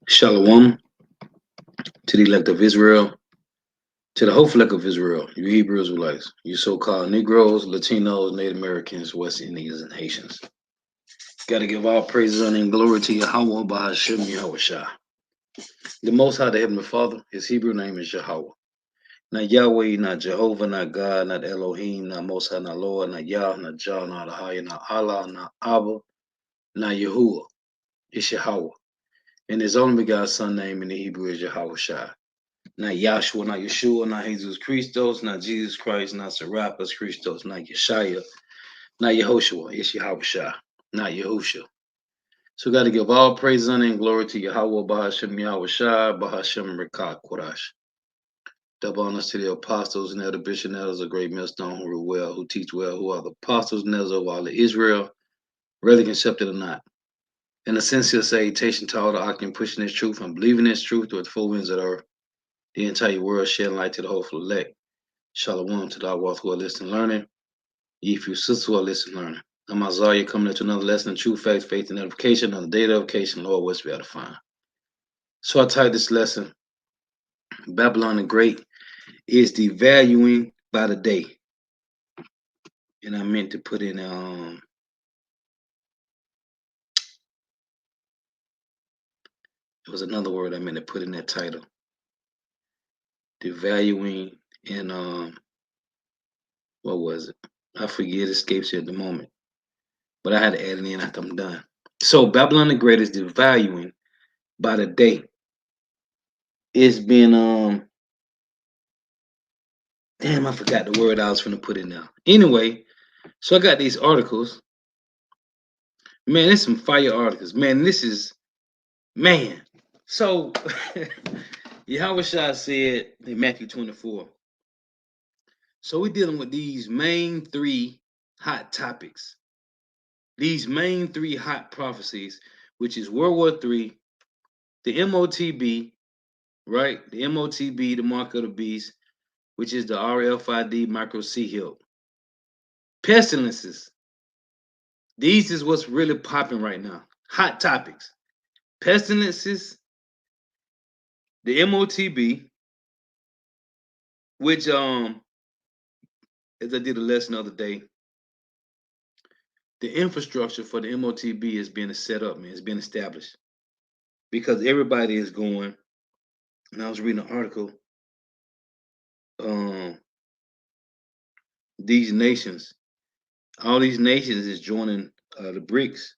Shalom to the elect of Israel, to the whole flock of Israel, you Hebrew Israelites, you so-called Negroes, Latinos, Native Americans, West Indians, and Haitians. Got to give all praises and glory to Yahweh Bahashem Yahweh Shah. The Most High, the Heavenly Father, his Hebrew name is Yahweh. Not Yahweh, not Jehovah, not God, not Elohim, not Most High, not Lord, not Yah, not Jah, not Ahaya, not Allah, not Abba, not Yahuwah. It's Yahweh. And his only begotten son name in the Hebrew is Yahweh Shah. Not Yahshua, not Yeshua, not Jesus Christos, not Jesus Christ, not Serapis Christos, not Yeshaya, not Yehoshua, it's Yahushua, not Yahusha. So we got to give all praise, honor, and glory to Yahweh, Bahashem Yahushua, Bahashem Rekah Korash. Double honors to the apostles and elder bishop and elders of great millstone who rule well, who teach well, who are the apostles and elders of all of Israel, whether accepted or not. In a sincere salutation to all the occupant pushing this truth and believing this truth through the four winds of the earth, the entire world shedding light to the hopeful elect. Shalom to the Awath who are listening learning. Ye few sisters who are listening learning. I'm Isaiah coming into another lesson of true faith, faith, and edification, another day of edification, Lord, what's we ought to find. So I titled this lesson, Babylon the Great is devaluing by the day. And I meant to put in there was another word I meant to put in that title. Devaluing and what was it? I forget, it escapes you at the moment. But I had to add it in after I'm done. So Babylon the Great is devaluing by the day. It's been damn, I forgot the word I was gonna put in there. Anyway, so I got these articles. Man, there's some fire articles. Man, this is man. So Yahweh Shah said in Matthew 24. So we're dealing with these main three hot topics. These main three hot prophecies, which is World War III, the MOTB, right? The MOTB, the mark of the beast, which is the RFID micro C hill. Pestilences. These is what's really popping right now. Hot topics. Pestilences, the MOTB, which as I did a lesson the other day, the infrastructure for the MOTB is being set up, man. It's been established. Because everybody is going, and I was reading an article, um, these nations, all these nations is joining the BRICS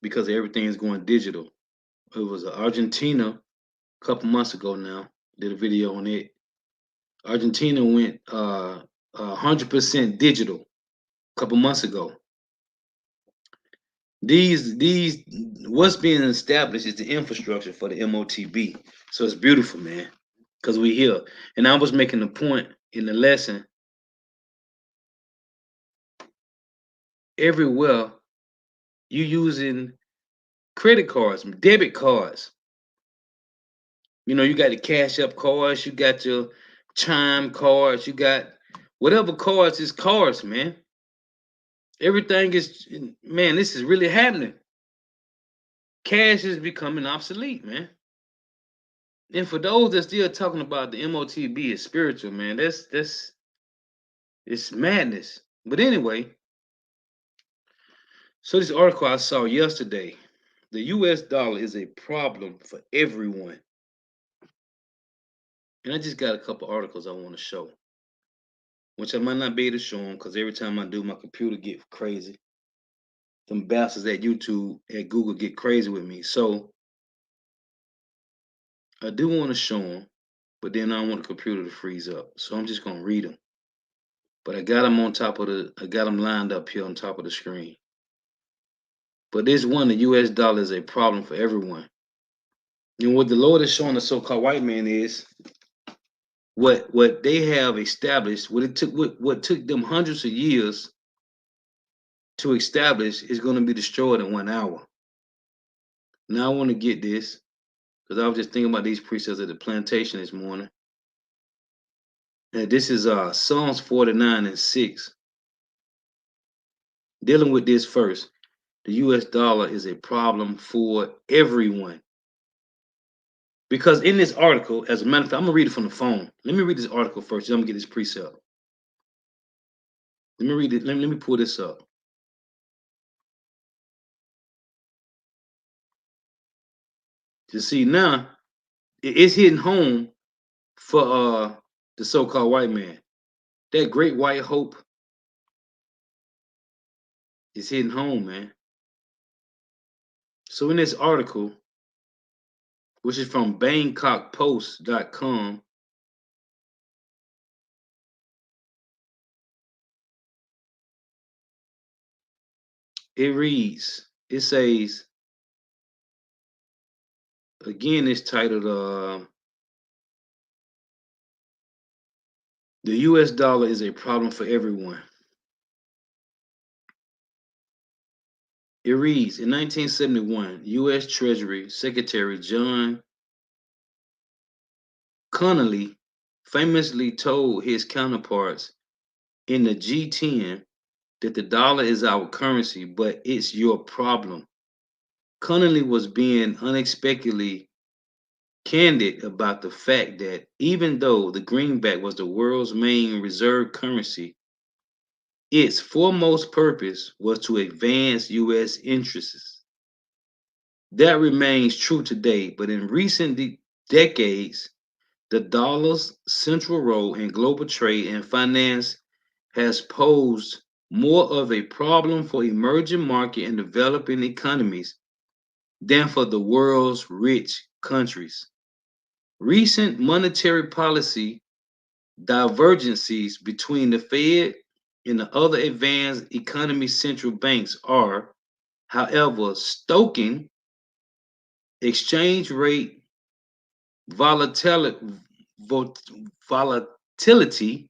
because everything is going digital. It was Argentina a couple months ago now, did a video on it. Argentina went 100% digital a couple months ago. These what's being established is the infrastructure for the MOTB. So it's beautiful, man, because we here. And I was making the point in the lesson, everywhere you using credit cards, debit cards. You know, you got the Cash App cards, you got your Chime cards, you got whatever cards is cards, man. Everything is, man, this is really happening. Cash is becoming obsolete, man. And for those that still talking about the MOTB is spiritual, man, that's it's madness. But anyway, so this article I saw yesterday, the US dollar is a problem for everyone. And I just got a couple articles I want to show, which I might not be able to show them because every time I do, my computer get crazy. Them bastards at YouTube, at Google get crazy with me. So I do want to show them, but then I don't want the computer to freeze up. So I'm just gonna read them. But I got them on top of I got them lined up here on top of the screen. But this one, the US dollar is a problem for everyone. And what the Lord is showing the so-called white man is what they have established, what took them hundreds of years to establish is going to be destroyed in 1 hour. Now I want to get this because I was just thinking about these precepts at the plantation this morning. And this is Psalms 49 and 6. Dealing with this first, the US dollar is a problem for everyone. Because in this article, as a matter of fact, I'm gonna read it from the phone. Let me read this article first. Then I'm gonna get this precept. Let me read it. Let me pull this up. You see now, it's hitting home for the so-called white man. That great white hope is hitting home, man. So in this article, which is from BangkokPost.com, it reads, it says, again, it's titled "The US dollar is a problem for everyone." It reads, in 1971, US Treasury Secretary John Connally famously told his counterparts in the G10 that the dollar is our currency, but it's your problem. Connally was being unexpectedly candid about the fact that even though the greenback was the world's main reserve currency, its foremost purpose was to advance U.S. interests. That remains true today, but in recent decades, the dollar's central role in global trade and finance has posed more of a problem for emerging market and developing economies than for the world's rich countries. Recent monetary policy divergencies between the Fed and the other advanced economy central banks are, however, stoking exchange rate volatility, volatility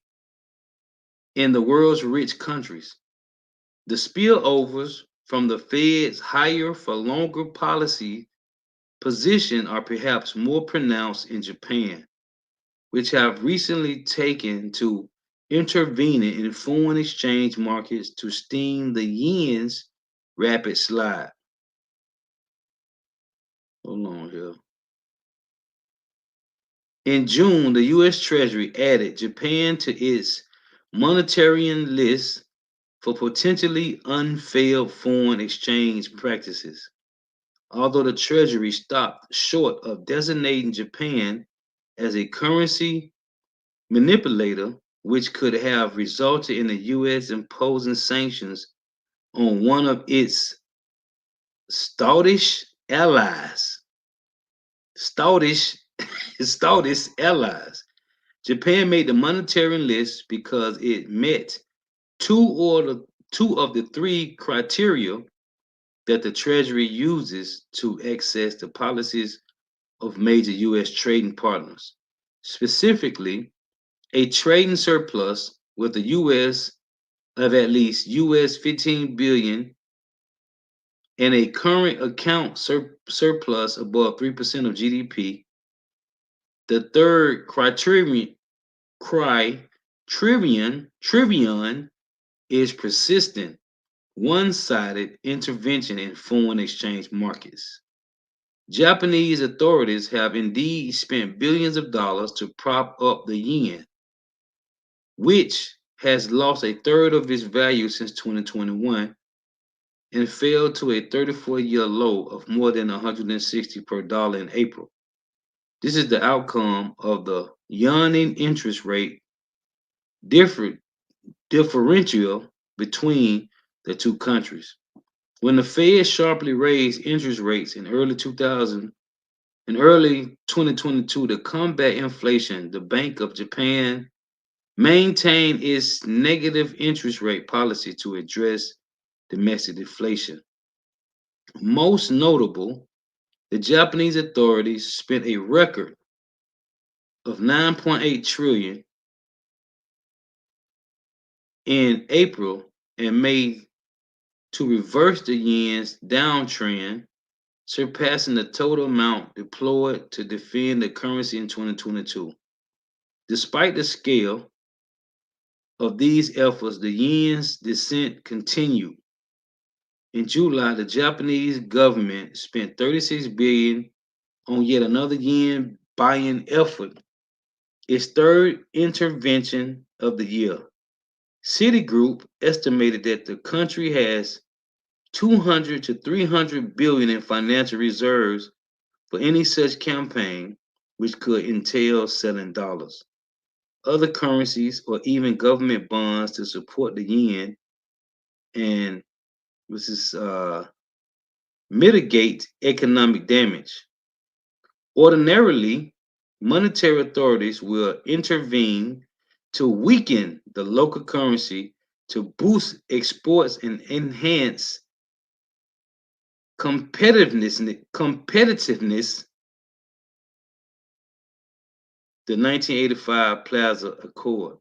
in the world's rich countries. The spillovers from the Fed's higher for longer policy position are perhaps more pronounced in Japan, which have recently taken to intervening in foreign exchange markets to stem the yen's rapid slide. Hold on here. In June, the U.S. Treasury added Japan to its monetarian list for potentially unfair foreign exchange practices. Although the Treasury stopped short of designating Japan as a currency manipulator, which could have resulted in the U.S. imposing sanctions on one of its stoutish allies. Stoutish, stoutish allies. Japan made the monetary list because it met two of the three criteria that the Treasury uses to access the policies of major U.S. trading partners, specifically a trading surplus with the U.S. of at least US 15 billion and a current account surplus above 3% of GDP. The third criterion is persistent, one-sided intervention in foreign exchange markets. Japanese authorities have indeed spent billions of dollars to prop up the yen, which has lost a third of its value since 2021 and fell to a 34-year low of more than 160 per dollar in April. This is the outcome of the yawning interest rate differential between the two countries. When the Fed sharply raised interest rates in early 2022 to combat inflation, the Bank of Japan maintained its negative interest rate policy to address domestic deflation. Most notable, the Japanese authorities spent a record of 9.8 trillion in April and May to reverse the yen's downtrend, surpassing the total amount deployed to defend the currency in 2022. Despite the scale of these efforts, the yen's descent continued. In July, the Japanese government spent 36 billion on yet another yen buying effort, its third intervention of the year. Citigroup estimated that the country has 200 to 300 billion in financial reserves for any such campaign, which could entail selling dollars, other currencies, or even government bonds to support the yen and this is mitigate economic damage. Ordinarily, monetary authorities will intervene to weaken the local currency to boost exports and enhance competitiveness. The 1985 Plaza Accord,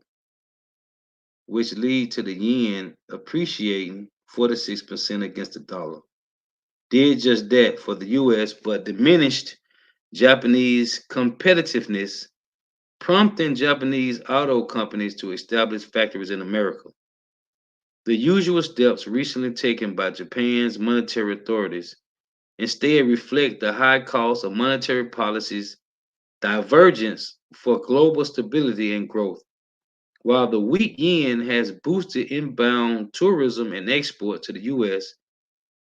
which lead to the yen appreciating 46% against the dollar, did just that for the US, but diminished Japanese competitiveness, prompting Japanese auto companies to establish factories in America. The usual steps recently taken by Japan's monetary authorities instead reflect the high cost of monetary policies divergence for global stability and growth. While the weak yen has boosted inbound tourism and export to the US,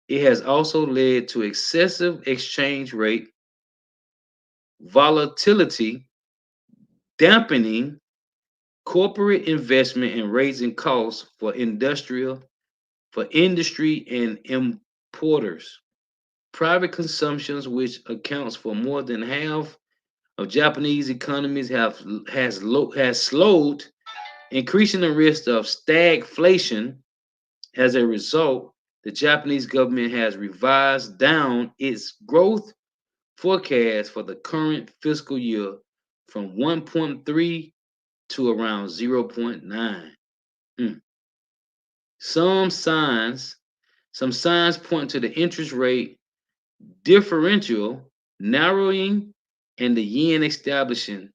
it has also led to excessive exchange rate volatility, dampening corporate investment and raising costs for industry and importers. Private consumptions, which accounts for more than half of Japanese economies, has slowed, increasing the risk of stagflation. As a result, the Japanese government has revised down its growth forecast for the current fiscal year from 1.3 to around 0.9. Mm. Some signs, some signs point to the interest rate differential narrowing and the yen establishing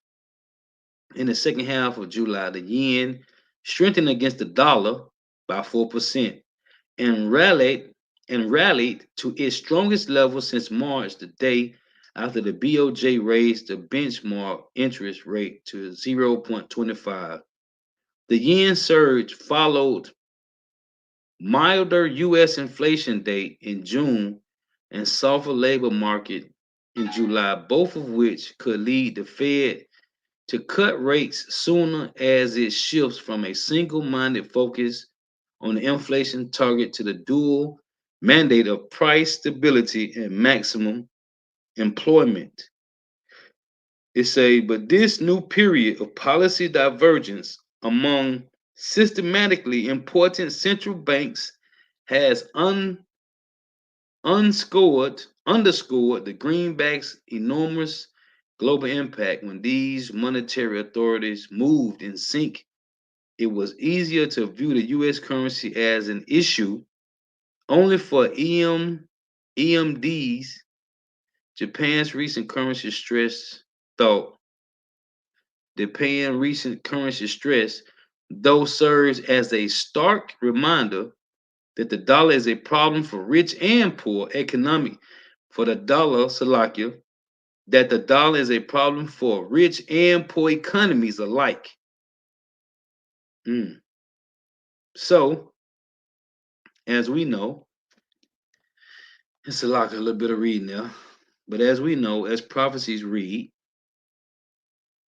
in the second half of July. The yen strengthened against the dollar by 4% and rallied to its strongest level since March, the day after the BOJ raised the benchmark interest rate to 0.25. The yen surge followed milder US inflation date in June and softer labor market in July, both of which could lead the Fed to cut rates sooner as it shifts from a single-minded focus on the inflation target to the dual mandate of price stability and maximum employment. But this new period of policy divergence among systematically important central banks has underscored the greenback's enormous global impact. When these monetary authorities moved in sync, it was easier to view the US currency as an issue only for EMDs. Japan's recent currency stress thought Japan recent currency stress, though, serves as a stark reminder that the dollar is a problem for rich and poor economic for the dollar, Salakia, that the dollar is a problem for rich and poor economies alike. Mm. So, as we know, it's a little bit of reading there. But as we know, as prophecies read,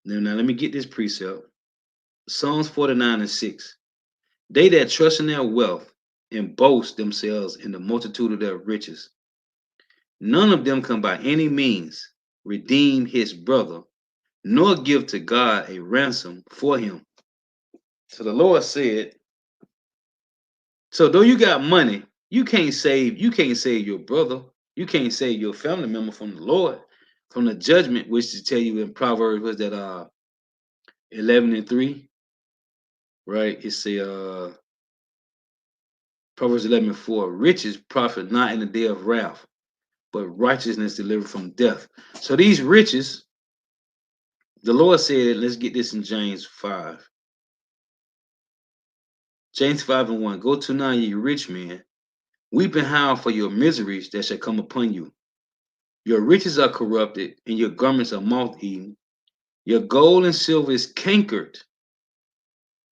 now let me get this precept. Psalms 49 and 6. They that trust in their wealth and boast themselves in the multitude of their riches, none of them can by any means redeem his brother, nor give to God a ransom for him. So the Lord said, so though you got money, you can't save your brother, you can't save your family member from the Lord, from the judgment, which to tell you in Proverbs was that 11 and 3, right? It's a Proverbs 11 and 4, riches profit not in the day of wrath, but righteousness delivered from death. So these riches, the Lord said, let's get this in James 5. James 5 and 1. Go to now, ye rich men, weep and howl for your miseries that shall come upon you. Your riches are corrupted, and your garments are moth-eaten. Your gold and silver is cankered,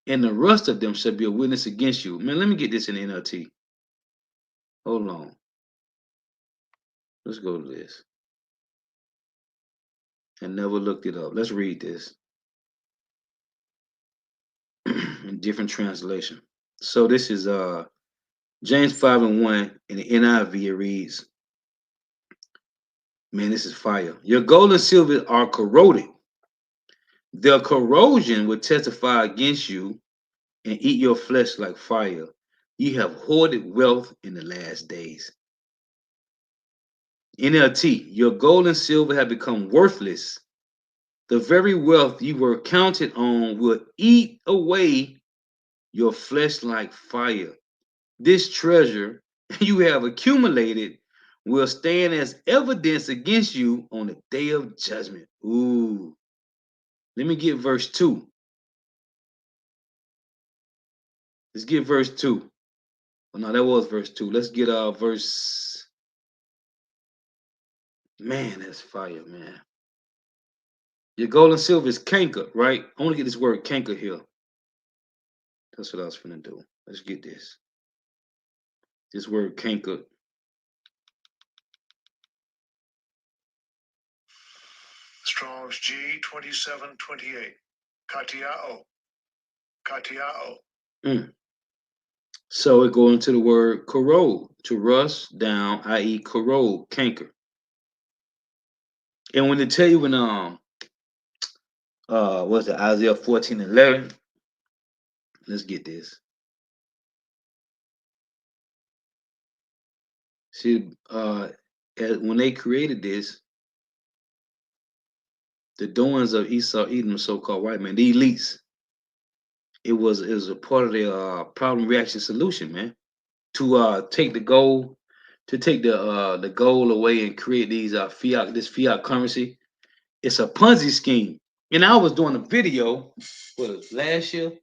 and the rust of them shall be a witness against you. Man, let me get this in the NLT. Hold on. Let's go to this. I never looked it up. Let's read this in different translation. So this is James 5:1 in the NIV. It reads, man, this is fire. Your gold and silver are corroded. Their corrosion will testify against you and eat your flesh like fire. You have hoarded wealth in the last days. NLT, your gold and silver have become worthless. The very wealth you were counted on will eat away your flesh like fire. This treasure you have accumulated will stand as evidence against you on the day of judgment. Ooh. Let me get verse 2. Let's get verse 2. Oh, no, that was verse 2. Let's get verse. Man, that's fire, man. Your gold and silver is canker, right? I want to get this word canker here. That's what I was finna do. Let's get this. This word canker. Strong's G2728. Katiao. Katiao. So it goes into the word corrode, to rust down, i.e. corrode, canker. And when they tell you when what's it, Isaiah 14:11? Let's get this. See, when they created this, the doings of Esau, Edom, so-called white man, the elites, it was a part of their problem reaction solution, man. To take the gold, to take the gold away and create these fiat currency. It's a Ponzi scheme. And I was doing a video, what was it, last year?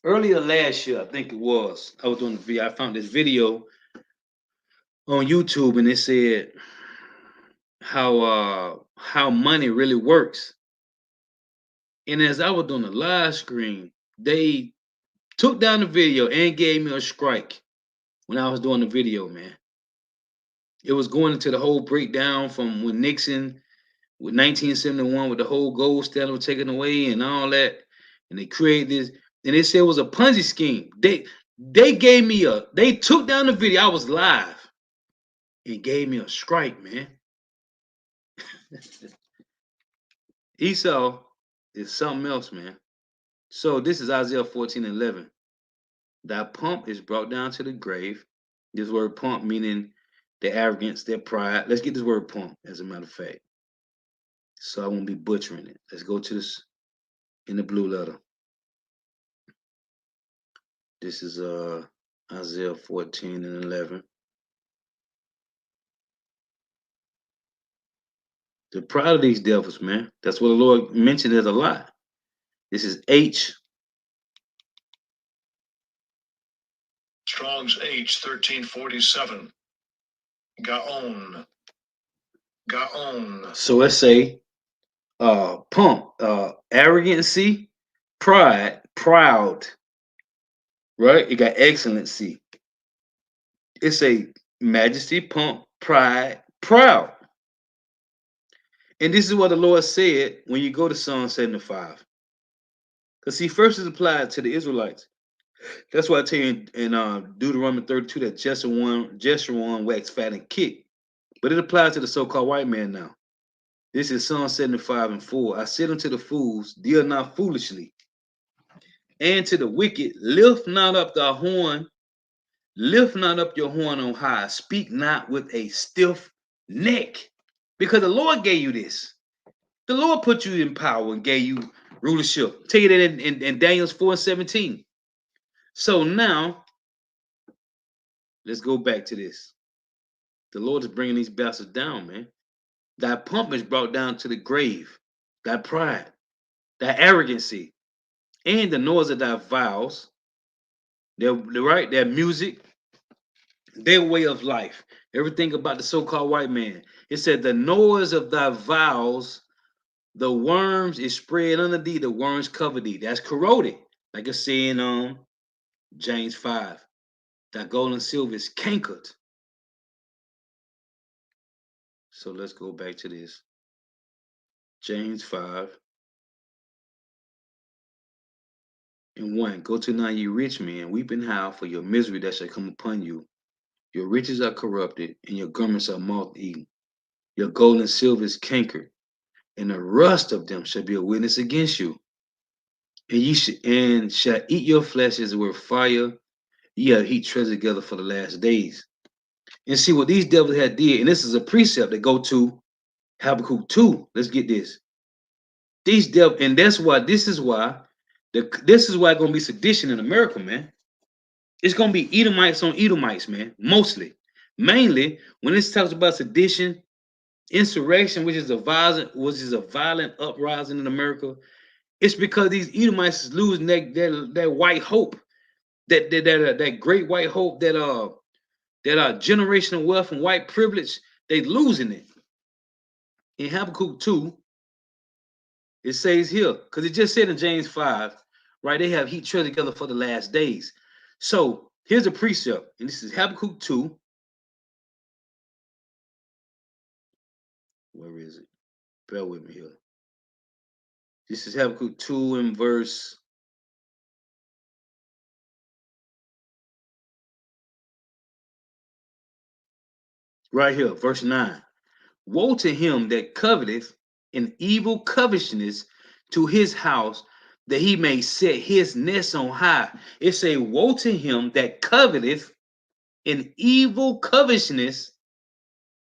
Earlier last year, I think it was. I was doing the video. I found this video on YouTube, and it said how money really works. And as I was doing the live stream, they took down the video and gave me a strike when I was doing the video, man. It was going into the whole breakdown from when Nixon with 1971 with the whole gold standard was taken away and all that. And they created this, and they said it was a Ponzi scheme. They took down the video. I was live and gave me a strike, man. Esau is something else, man. So this is Isaiah 14:11. That pump is brought down to the grave. This word pump meaning their arrogance, their pride. Let's get this word pump, as a matter of fact. So I won't be butchering it. Let's go to this in the blue letter. This is Isaiah 14:11. The pride of these devils, man. That's what the Lord mentioned it a lot. This is H. Strong's H1347. Gaon. Gaon. So let's say pump, arrogancy, pride, proud, right? It got excellency. It's a majesty, pump, pride, proud. And this is what the Lord said when you go to Psalm 75. Because see, first is applied to the Israelites. That's why I tell you in Deuteronomy 32 that Jeshurun waxed fat and kicked. But it applies to the so-called white man now. This is Psalm 75:4. I said unto the fools, deal not foolishly. And to the wicked, lift not up the horn, lift not up your horn on high. Speak not with a stiff neck. Because the Lord gave you this. The Lord put you in power and gave you rulership. Tell you that in Daniel's 4:17. So now, let's go back to this. The Lord is bringing these bastards down, man. That pump is brought down to the grave. That pride, that arrogancy, and the noise of thy vows, their music, their way of life. Everything about the so-called white man. It said, the noise of thy vows, the worms is spread under thee, the worms cover thee. That's corroded. Like I say in James 5. That gold and silver is cankered. So let's go back to this. James 5 and 1. Go to now, ye rich men, weep and howl for your misery that shall come upon you. Your riches are corrupted, and your garments are moth eaten. Your gold and silver is cankered, and the rust of them shall be a witness against you. And shall eat your flesh as it were fire. Ye have heat treasure together for the last days. And see what these devils had did, and this is a precept that go to Habakkuk 2. Let's get this. These devils, and this is why it's gonna be sedition in America, man. It's gonna be Edomites on Edomites, man, mostly. Mainly when it talks about sedition, insurrection, which is a violent uprising in America, it's because these Edomites is losing that white hope, that great white hope, that generational wealth and white privilege. They losing it. In Habakkuk 2, it says here, because it just said in James 5, right? They have heat treasure together for the last days. So here's a precept, and this is Habakkuk 2. Where is it? Bear with me here. This is Habakkuk 2 and verse right here, verse 9. Woe to him that coveteth an evil covetousness to his house, that he may set his nest on high. It say, woe to him that coveteth an evil covetousness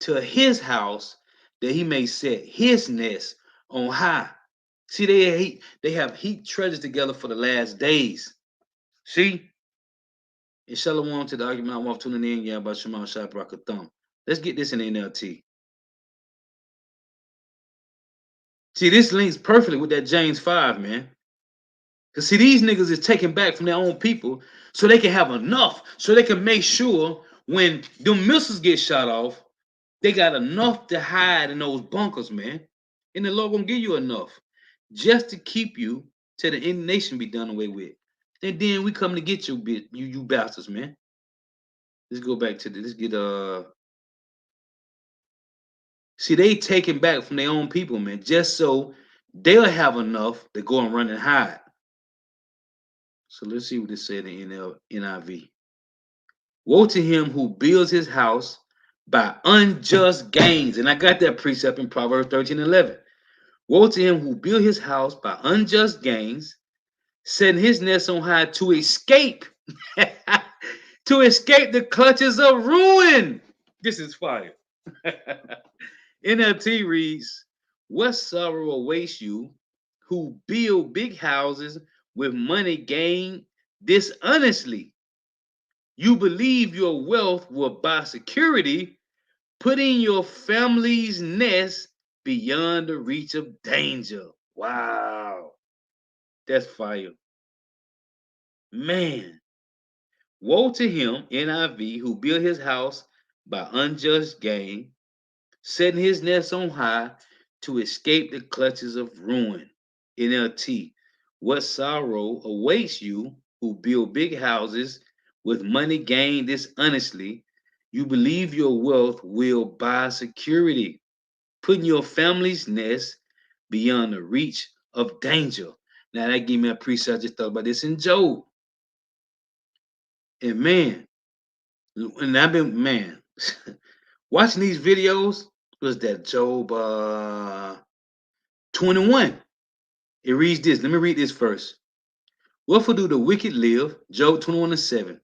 to his house, that he may set his nest on high. See, they have heat treasures together for the last days. See, and Shalom to the argument I'm off tuning in, yeah, about Shema Shai Barakatham. Let's get this in NLT. See, this links perfectly with that James 5, man. Because see, these niggas is taking back from their own people so they can have enough, so they can make sure when them missiles get shot off, they got enough to hide in those bunkers, man. And the Lord gonna give you enough just to keep you till the end nation be done away with. And then we come to get you, you bastards, man. Let's go back to this. Let's get See, they taking back from their own people, man, just so they'll have enough to go and run and hide. So let's see what it said in NIV. Woe to him who builds his house by unjust gains. And I got that precept in Proverbs 13:11. Woe to him who built his house by unjust gains, setting his nest on high to escape, to escape the clutches of ruin. This is fire. NLT reads, what sorrow awaits you who build big houses with money gained dishonestly? You believe your wealth will buy security, putting your family's nest beyond the reach of danger. Wow, that's fire. Man, woe to him, NIV, who built his house by unjust gain, setting his nest on high to escape the clutches of ruin. NLT, what sorrow awaits you who build big houses with money gained dishonestly? You believe your wealth will buy security, putting your family's nest beyond the reach of danger. Now that gave me a precept. I just thought about this in Job. And man, and I've been watching these videos. Was that Job 21? It reads this. Let me read this first. Wherefore do the wicked live? Job 21:7.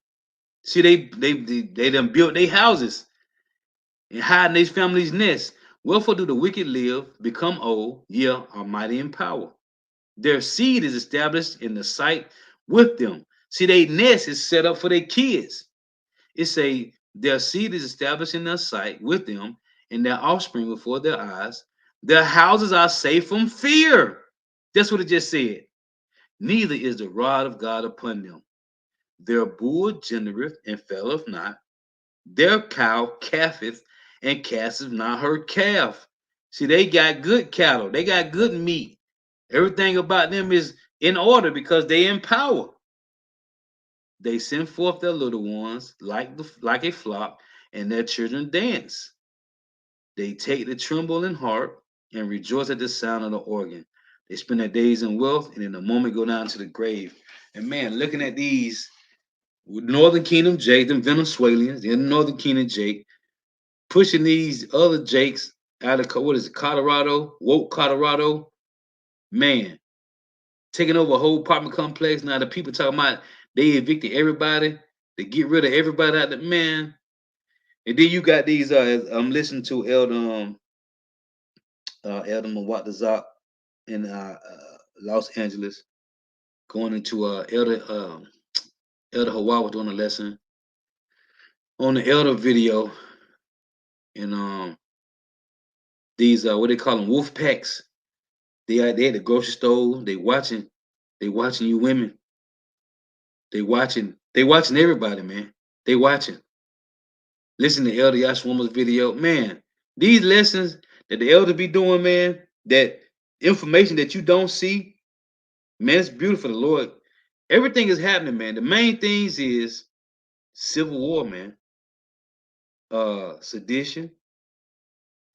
See, they done built their houses and hiding their family's nests. Wherefore do the wicked live, become old, yea, are mighty in power. Their seed is established in the sight with them. See, their nest is set up for their kids. It say their seed is established in their sight with them, and their offspring before their eyes. Their houses are safe from fear. That's what it just said. Neither is the rod of God upon them. Their bull gendereth and faileth not. Their cow calfeth, and casteth not her calf. See, they got good cattle. They got good meat. Everything about them is in order because they in power. They send forth their little ones like a flock, and their children dance. They take the trembling harp and rejoice at the sound of the organ. They spend their days in wealth, and in a moment go down to the grave. And man, looking at these Northern Kingdom Jake, them Venezuelans, the Northern Kingdom Jake, pushing these other Jakes out of what is it, Colorado, woke Colorado, man, taking over a whole apartment complex. Now the people talking about they evicted everybody, they get rid of everybody out the man. And then you got these. I'm listening to Elder Mwatazak in Los Angeles, going into Elder Hawaii doing a lesson on the Elder video, and these what they call them wolf packs. They at the grocery store. They watching you women. They watching everybody, man. They watching. Listen to Elder Yashwama's video, man. These lessons that the elder be doing, man. That information that you don't see, man, it's beautiful. The Lord, everything is happening, man. The main things is civil war, man. Sedition,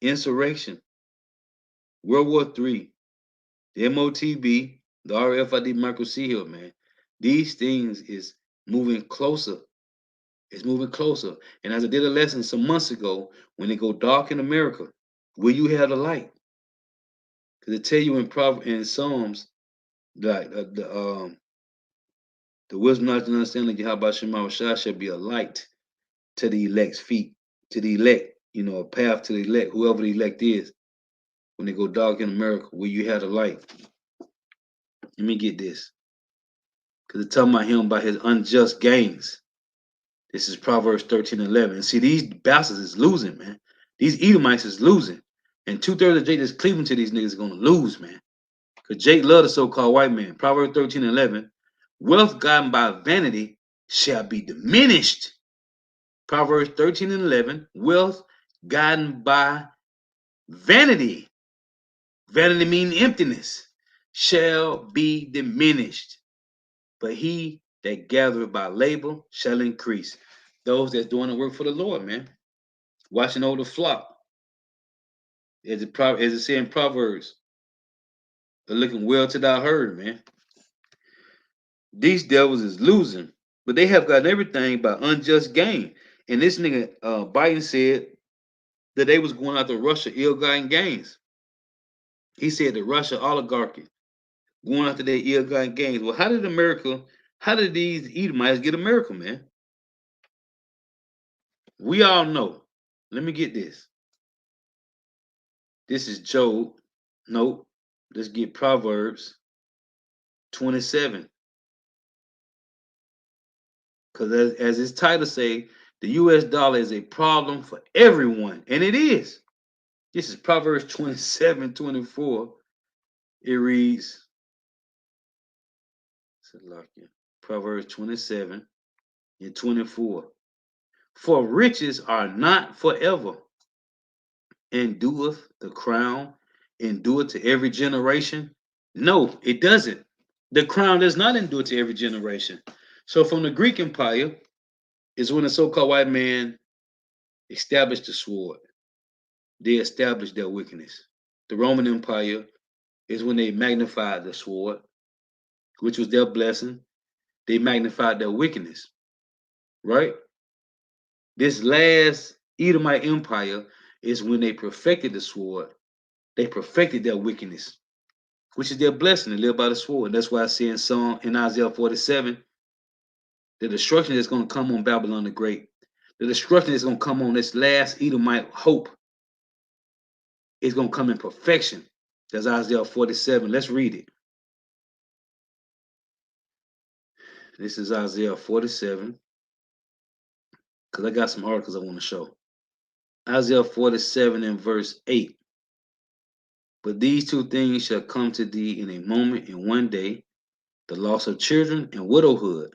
insurrection, World War III, the MOTB, the RFID Michael C. Hill, man. These things is moving closer. It's moving closer. And as I did a lesson some months ago, when it go dark in America, will you have the light? Because it tell you in Psalms, like the wisdom, knowledge, and understanding of Yahweh Shema Rashah shall be a light to the elect's feet, to the elect, a path to the elect, whoever the elect is. When they go dark in America, will you have the light? Let me get this. Because it's talking about him by his unjust gains. This is Proverbs 13:11. And see, these bastards is losing, man. These Edomites is losing. And 2/3 of Jake that's cleaving to these niggas is gonna lose, man. Because Jake loved the so-called white man. Proverbs 13:11. Wealth gotten by vanity shall be diminished. Proverbs 13:11. Wealth gotten by vanity. Vanity means emptiness. Shall be diminished. But he that gathereth by labor shall increase. Those that's doing the work for the Lord, man. Watching over the flock. As it says in Proverbs, they're looking well to thy herd, man. These devils is losing, but they have gotten everything by unjust gain. And this nigga Biden said that they was going after Russia ill-gotten gains. He said the Russia oligarchy going after their ill-gotten gains. Well, how did these Edomites get America, man? We all know. Let me get this. This is Job. Nope. Let's get Proverbs 27. Because as its title say, the US dollar is a problem for everyone. And it is. This is Proverbs 27:24. It reads, Proverbs 27:24. For riches are not forever, endureth the crown, endure to every generation. No, it doesn't. The crown does not endure to every generation. So from the Greek Empire is when the so-called white man established the sword. They established their wickedness. The Roman Empire is when they magnified the sword, which was their blessing. They magnified their wickedness, right? This last Edomite Empire is when they perfected the sword. They perfected their wickedness, which is their blessing to live by the sword. And that's why I say in Isaiah 47, the destruction that's going to come on Babylon the Great, the destruction that's going to come on this last Edomite hope is going to come in perfection. That's Isaiah 47. Let's read it. This is Isaiah 47, because I got some articles I want to show. Isaiah 47 and verse 8. But these two things shall come to thee in a moment, in one day, the loss of children and widowhood,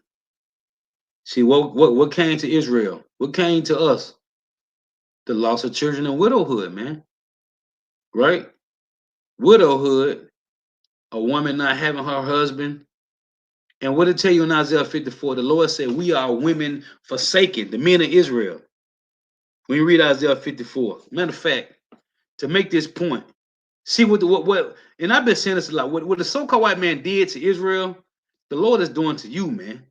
See what came to Israel? What came to us? The loss of children and widowhood, man. Right? Widowhood, a woman not having her husband. And what did it tell you in Isaiah 54? The Lord said, we are women forsaken, the men of Israel. When you read Isaiah 54. Matter of fact, to make this point, see what and I've been saying this a lot. What the so-called white man did to Israel, the Lord is doing to you, man.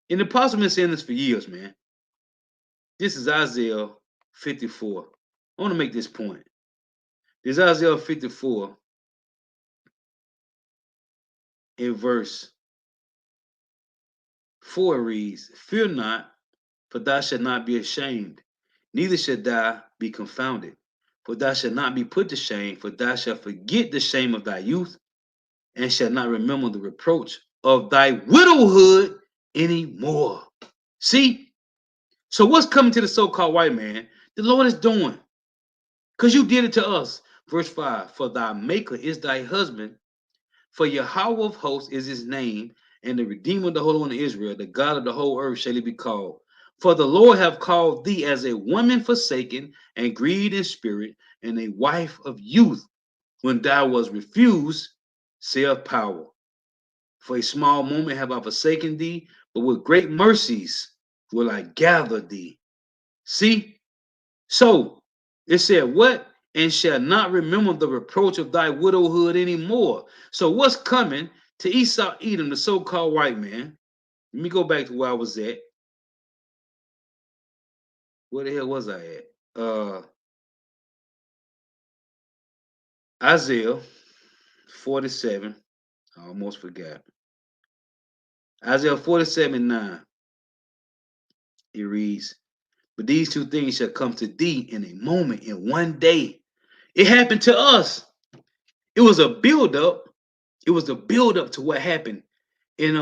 And the apostle been saying this for years, man. This is Isaiah 54. I want to make this point. This is Isaiah 54 in verse 4 reads, fear not, for thou shalt not be ashamed, neither shalt thou be confounded. For thou shalt not be put to shame, for thou shalt forget the shame of thy youth, and shalt not remember the reproach of thy widowhood anymore. See? So what's coming to the so-called white man? The Lord is doing. Because you did it to us. Verse 5, for thy maker is thy husband, for Yahweh of hosts is his name, and the Redeemer of the Holy One of Israel, the God of the whole earth shall he be called. For the Lord have called thee as a woman forsaken and grieved in spirit, and a wife of youth, when thou was refused, saith power. For a small moment have I forsaken thee, but with great mercies will I gather thee. See? So it said, what? And shall not remember the reproach of thy widowhood anymore. So what's coming to Esau Edom, the so-called white man? Let me go back to where I was at. Where the hell was I at? Isaiah 47. I almost forgot. Isaiah 47:9. It reads, but these two things shall come to thee in a moment, in one day. It happened to us. It was a build-up. It was a build-up to what happened in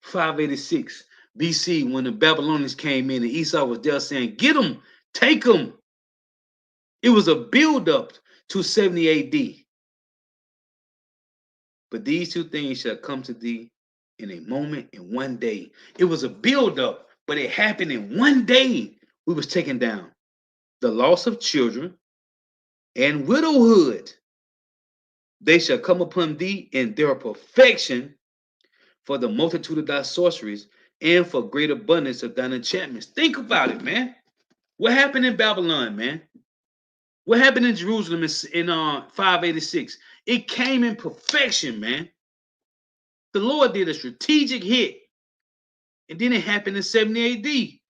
586 BC when the Babylonians came in and Esau was there saying, get them, take them. It was a build-up to 70 AD. But these two things shall come to thee in a moment, in one day. It was a build-up, but it happened in one day. We was taken down. The loss of children and widowhood. They shall come upon thee in their perfection, for the multitude of thy sorceries and for great abundance of thine enchantments. Think about it, man. What happened in Babylon, man? What happened in Jerusalem in 586? It came in perfection, man. The Lord did a strategic hit, and then it happened in 70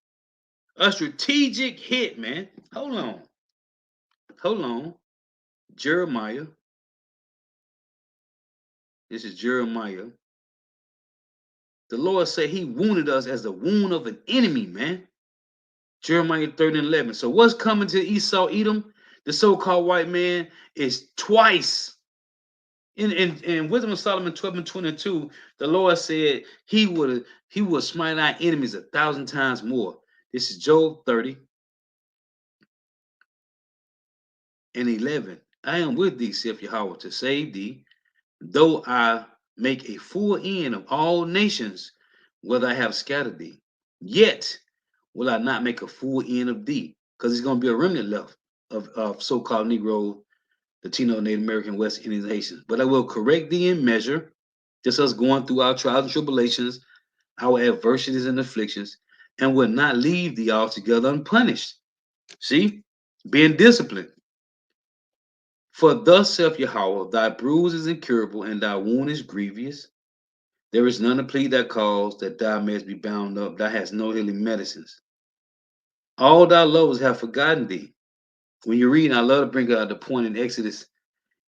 AD. A strategic hit, man. Hold on. Hold on. Jeremiah. This is Jeremiah. The Lord said he wounded us as the wound of an enemy, man. Jeremiah 30:11. So what's coming to Esau Edom, the so-called white man, is twice. In Wisdom of Solomon 12:22, the Lord said he would smite our enemies 1,000 times more. This is Job 30:11. I am with thee, saith Yahweh, to save thee, though I make a full end of all nations, whether I have scattered thee. Yet will I not make a full end of thee, because there's going to be a remnant left of so-called Negro, Latino, Native American, West Indian, Haitians. But I will correct thee in measure, just us going through our trials and tribulations, our adversities and afflictions, and will not leave thee altogether unpunished. See? Being disciplined. For thus saith Yahweh, thy bruise is incurable, and thy wound is grievous. There is none to plead thy cause, that thou mayest be bound up. Thou hast no healing medicines. All thy lovers have forgotten thee. When you read, I love to bring out the point in Exodus,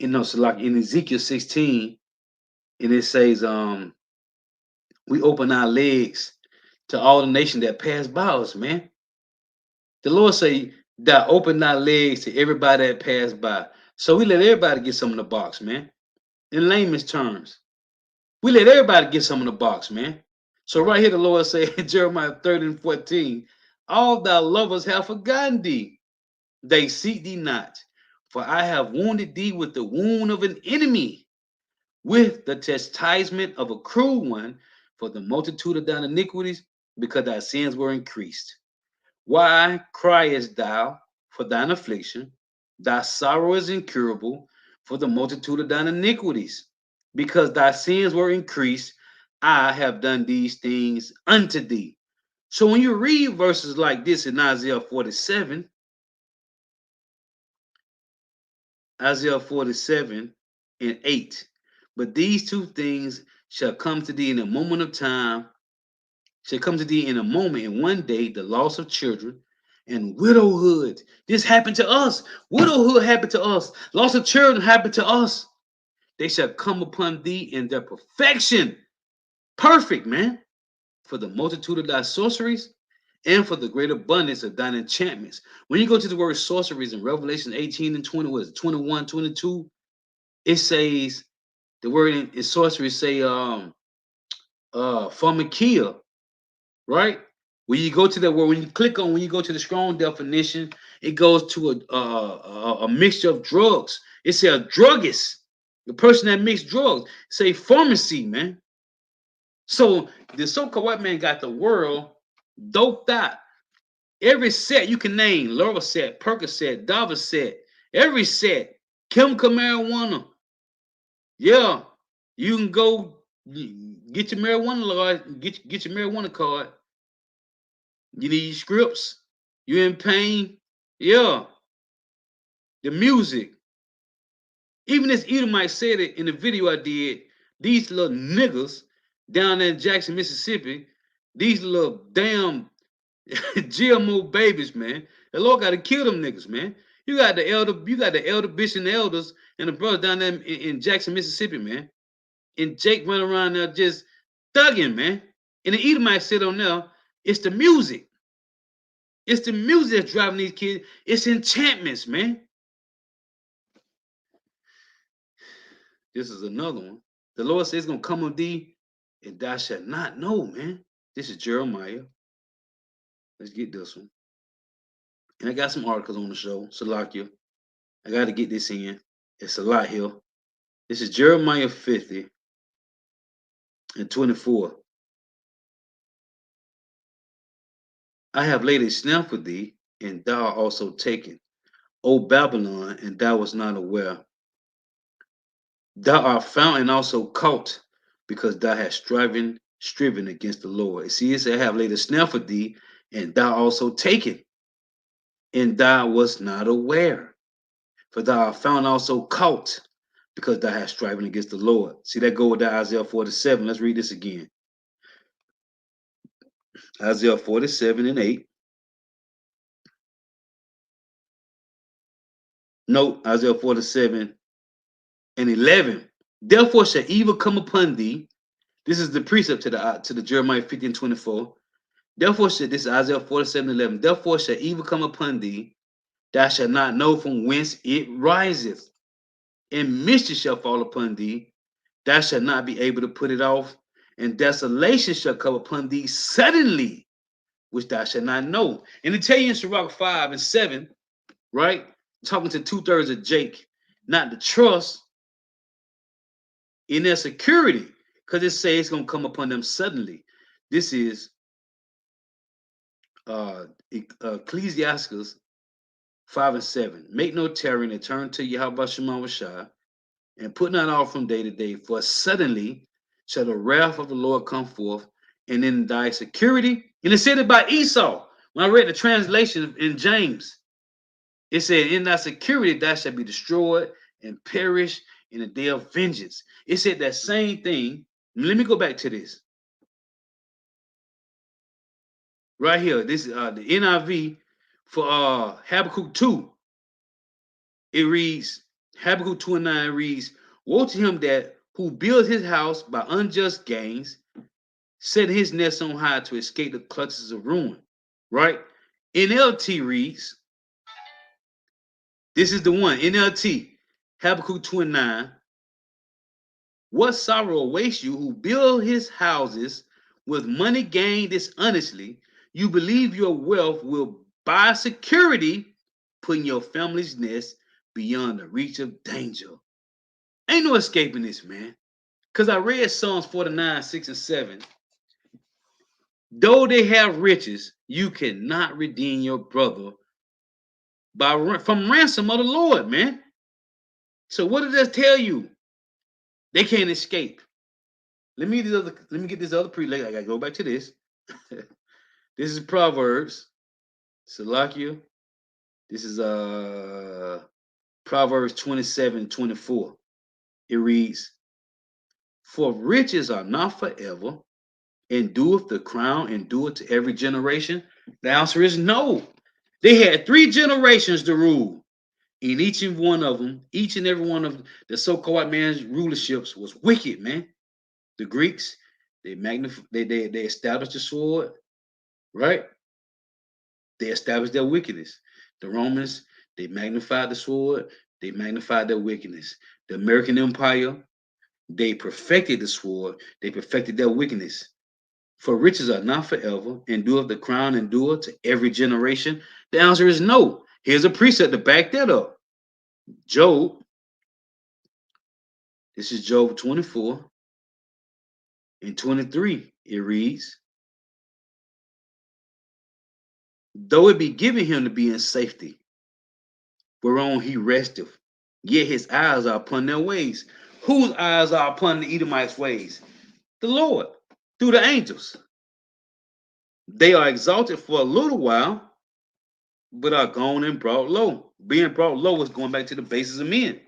so like in Ezekiel 16, and it says, we open our legs to all the nations that pass by us, man. The Lord say that open our legs to everybody that passed by. So we let everybody get some in the box, man. In layman's terms, we let everybody get some in the box, man. So right here, the Lord say in Jeremiah 30:14, all thy lovers have forgotten thee. They seek thee not. For I have wounded thee with the wound of an enemy, with the chastisement of a cruel one, for the multitude of thine iniquities because thy sins were increased. Why criest thou for thine affliction? Thy sorrow is incurable for the multitude of thine iniquities. Because thy sins were increased, I have done these things unto thee. So when you read verses like this in Isaiah 47, Isaiah 47 and 8, but these two things shall come to thee in a moment of time, shall come to thee in a moment, in one day, the loss of children and widowhood. This happened to us. Widowhood happened to us. Loss of children happened to us. They shall come upon thee in their perfection. Perfect, man. For the multitude of thy sorceries and for the great abundance of thine enchantments. When you go to the word sorceries in Revelation 18 and 20, what is it, 21, 22, it says the word in sorcery say pharmakia, right? When you go to that word, when you click on, when you go to the strong definition, it goes to a mixture of drugs. It says a druggist, the person that makes drugs. Say pharmacy, man. So the so-called white man got the world doped out. Every set you can name, Loracet, Percocet, Davocet, every set, chemical marijuana. Yeah, you can go get your marijuana card, get your marijuana card. You need scripts. You in pain? Yeah. The music. Even this Edomite said it in the video I did. These little niggas down there in Jackson, Mississippi, these little damn GMO babies, man. The Lord got to kill them niggas, man. You got the elder bishop and the elders and the brothers down there in Jackson, Mississippi, man. And Jake running around there just thugging, man. And the Edomite said on there, it's the music. It's the music that's driving these kids. It's enchantments, man. This is another one. The Lord says it's gonna come on thee, and thou shalt not know, man. This is Jeremiah. Let's get this one. And I got some articles on the show. Salakia. I gotta get this in. It's a lot here. This is Jeremiah 50 and 24. I have laid a snare for thee, and thou art also taken. O Babylon, and thou was not aware. Thou art found and also caught, because thou hast striven against the Lord. See, it said, I have laid a snare for thee, and thou also taken, and thou was not aware. For thou art found also caught, because thou hast striven against the Lord. See that go with that Isaiah 47. Let's read this again. Isaiah 47 and 8. Note Isaiah 47 and 11. Therefore shall evil come upon thee. This is the precept to the Jeremiah 50 and 24. Therefore shall, this is Isaiah 47 and 11. Therefore shall evil come upon thee, thou shalt not know from whence it riseth. And mischief shall fall upon thee, thou shalt not be able to put it off. And desolation shall come upon thee suddenly, which thou shalt not know. And to tell you in Sirach 5 and 7, right? Talking to two-thirds of Jake, not to trust in their security, because it says it's going to come upon them suddenly. This is Ecclesiastes 5 and 7. Make no tarrying and turn to Yahweh Shema Shai, and put not off from day to day, for suddenly shall the wrath of the Lord come forth, and in thy security. And it said it by Esau. When I read the translation in James, it said, in thy security thou shalt be destroyed and perish in the day of vengeance. It said that same thing. Let me go back to this. Right here. This is the NIV for Habakkuk 2. It reads, Habakkuk 2 and 9 reads, woe to him that who builds his house by unjust gains, set his nest on high to escape the clutches of ruin. Right? NLT reads, this is the one, NLT, Habakkuk 2 and 9. What sorrow awaits you who build his houses with money gained dishonestly? You believe your wealth will buy security, putting your family's nest beyond the reach of danger. Ain't no escaping this, man. Because I read Psalms 49, 6, and 7. Though they have riches, you cannot redeem your brother from ransom of the Lord, man. So what did that tell you? They can't escape. Let me get this other pre. I gotta go back to this. This is Proverbs, Salakia. This is Proverbs 27:24. It reads, "For riches are not forever, endureth the crown, endureth to every generation." The answer is no. They had 3 generations to rule. In each and every one of the so-called white man's rulerships was wicked, man. The Greeks, they established the sword, right? They established their wickedness. The Romans, they magnified the sword, they magnified their wickedness. The American Empire, they perfected the sword, they perfected their wickedness. For riches are not forever, endure the crown, endure to every generation. The answer is no. Here's a precept to back that up. Job, this is Job 24 and 23. It reads, "Though it be given him to be in safety, whereon he resteth, yet his eyes are upon their ways." Whose eyes are upon the Edomites' ways? The Lord, through the angels. They are exalted for a little while, but are gone and brought low. Being brought low is going back to the basis of men.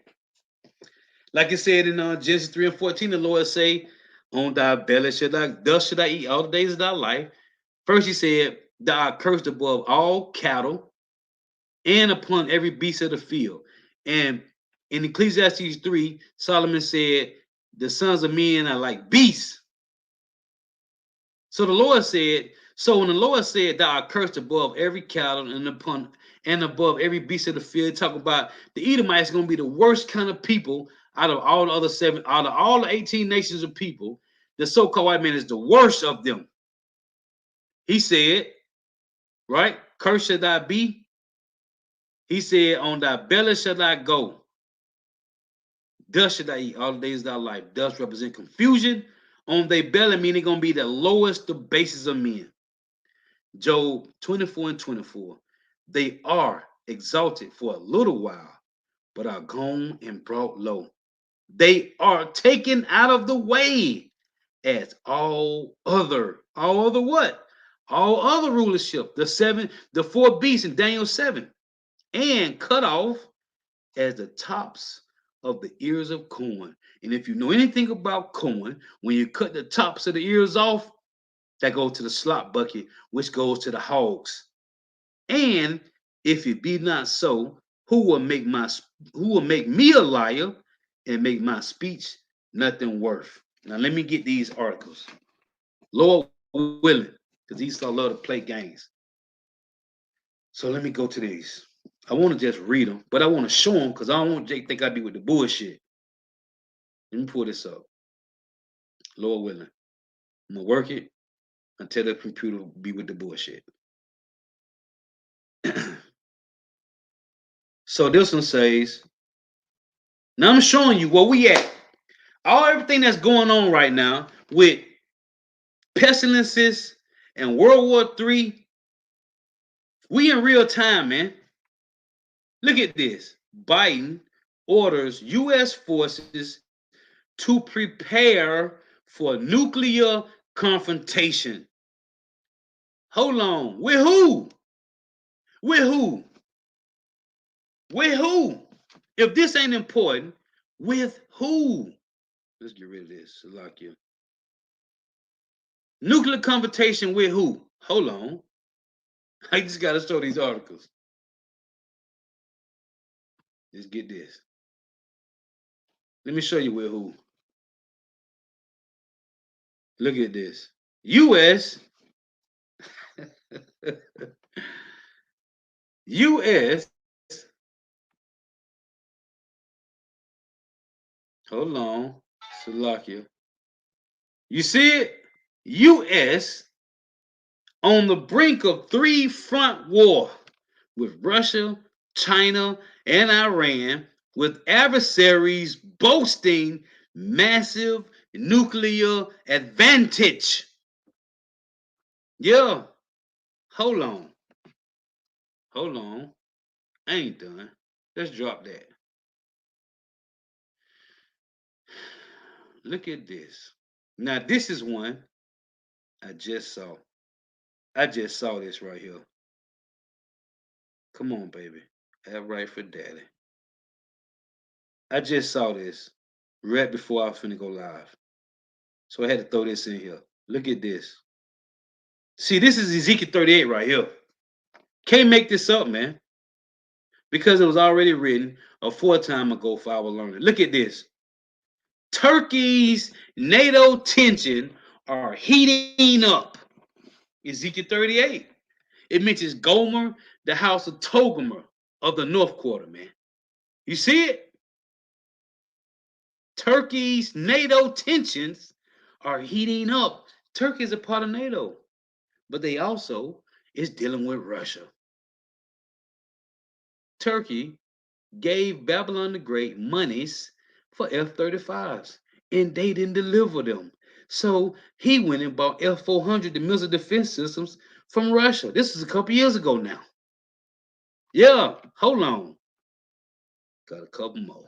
Like it said in Genesis 3 and 14, the Lord say, "On thy belly thus should I eat all the days of thy life." First he said, "Thou art cursed above all cattle and upon every beast of the field." And in Ecclesiastes 3, Solomon said, "The sons of men are like beasts." So the Lord said, so when the Lord said, "Thou art cursed above every cattle and above every beast of the field," talk about the Edomites going to be the worst kind of people out of all the other out of all the 18 nations of people. The so-called white man is the worst of them. He said, right? "Cursed shall thou be." He said, "On thy belly shall I go. Dust shall I eat all the days of thy life." Dust represent confusion. On their belly meaning going to be the lowest, the basis of men. Job 24 and 24. They are exalted for a little while, but are gone and brought low. They are taken out of the way as all other what? All other rulership, the 4 beasts in Daniel 7, and cut off as the tops of the ears of corn. And if you know anything about corn, when you cut the tops of the ears off, that goes to the slop bucket, which goes to the hogs. And if it be not so, who will make me a liar and make my speech nothing worth? Now let me get these articles. Lord willing, because these I love to play games. So let me go to these. I want to just read them, but I want to show them because I don't want Jake to think I be with the bullshit. Let me pull this up. Lord willing. I'm gonna work it until the computer be with the bullshit. So this one says, now I'm showing you where we at. Everything that's going on right now with pestilences and World War III, we in real time, man. Look at this. Biden orders U.S. forces to prepare for nuclear confrontation. Hold on. With who? With who? With who? If this ain't important, with who? Let's get rid of this. Salakia. Nuclear confrontation with who? Hold on. I just got to show these articles. Let's get this. Let me show you with who. Look at this. U.S. U.S. Hold on. Salakia. You see it? U.S. on the brink of 3-front war with Russia, China, and Iran, with adversaries boasting massive nuclear advantage. Yeah. Hold on. Hold on. I ain't done. Let's drop that. Look at this. Now this is one I just saw. I just saw this right here. Come on, baby. Have right for daddy. I just saw this right before I was finna go live. So I had to throw this in here. Look at this. See, this is Ezekiel 38 right here. Can't make this up, man. Because it was already written a four time ago for our learning. Look at this. Turkey's NATO tension are heating up. Ezekiel 38. It mentions Gomer, the house of Togomer of the north quarter, man. You see it? Turkey's NATO tensions are heating up. Turkey is a part of NATO, but they also is dealing with Russia. Turkey gave Babylon the Great monies for F-35s, and they didn't deliver them. So he went and bought F-400, the missile defense systems, from Russia. This is a couple years ago now. Yeah, hold on. Got a couple more.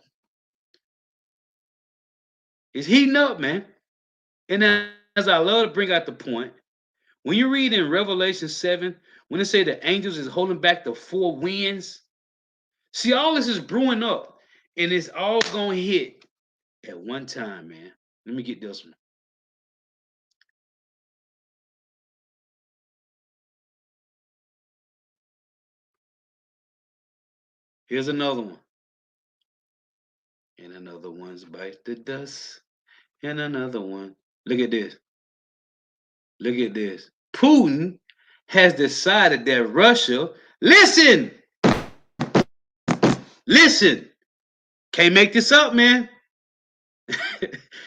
It's heating up, man. And as I love to bring out the point, when you read in Revelation 7, when they say the angels is holding back the four winds, see, all this is brewing up, and it's all going to hit at one time, man. Let me get this one. Here's another one. And another one's bite the dust. And another one. Look at this. Look at this. Putin has decided that Russia, listen, listen, can't make this up, man.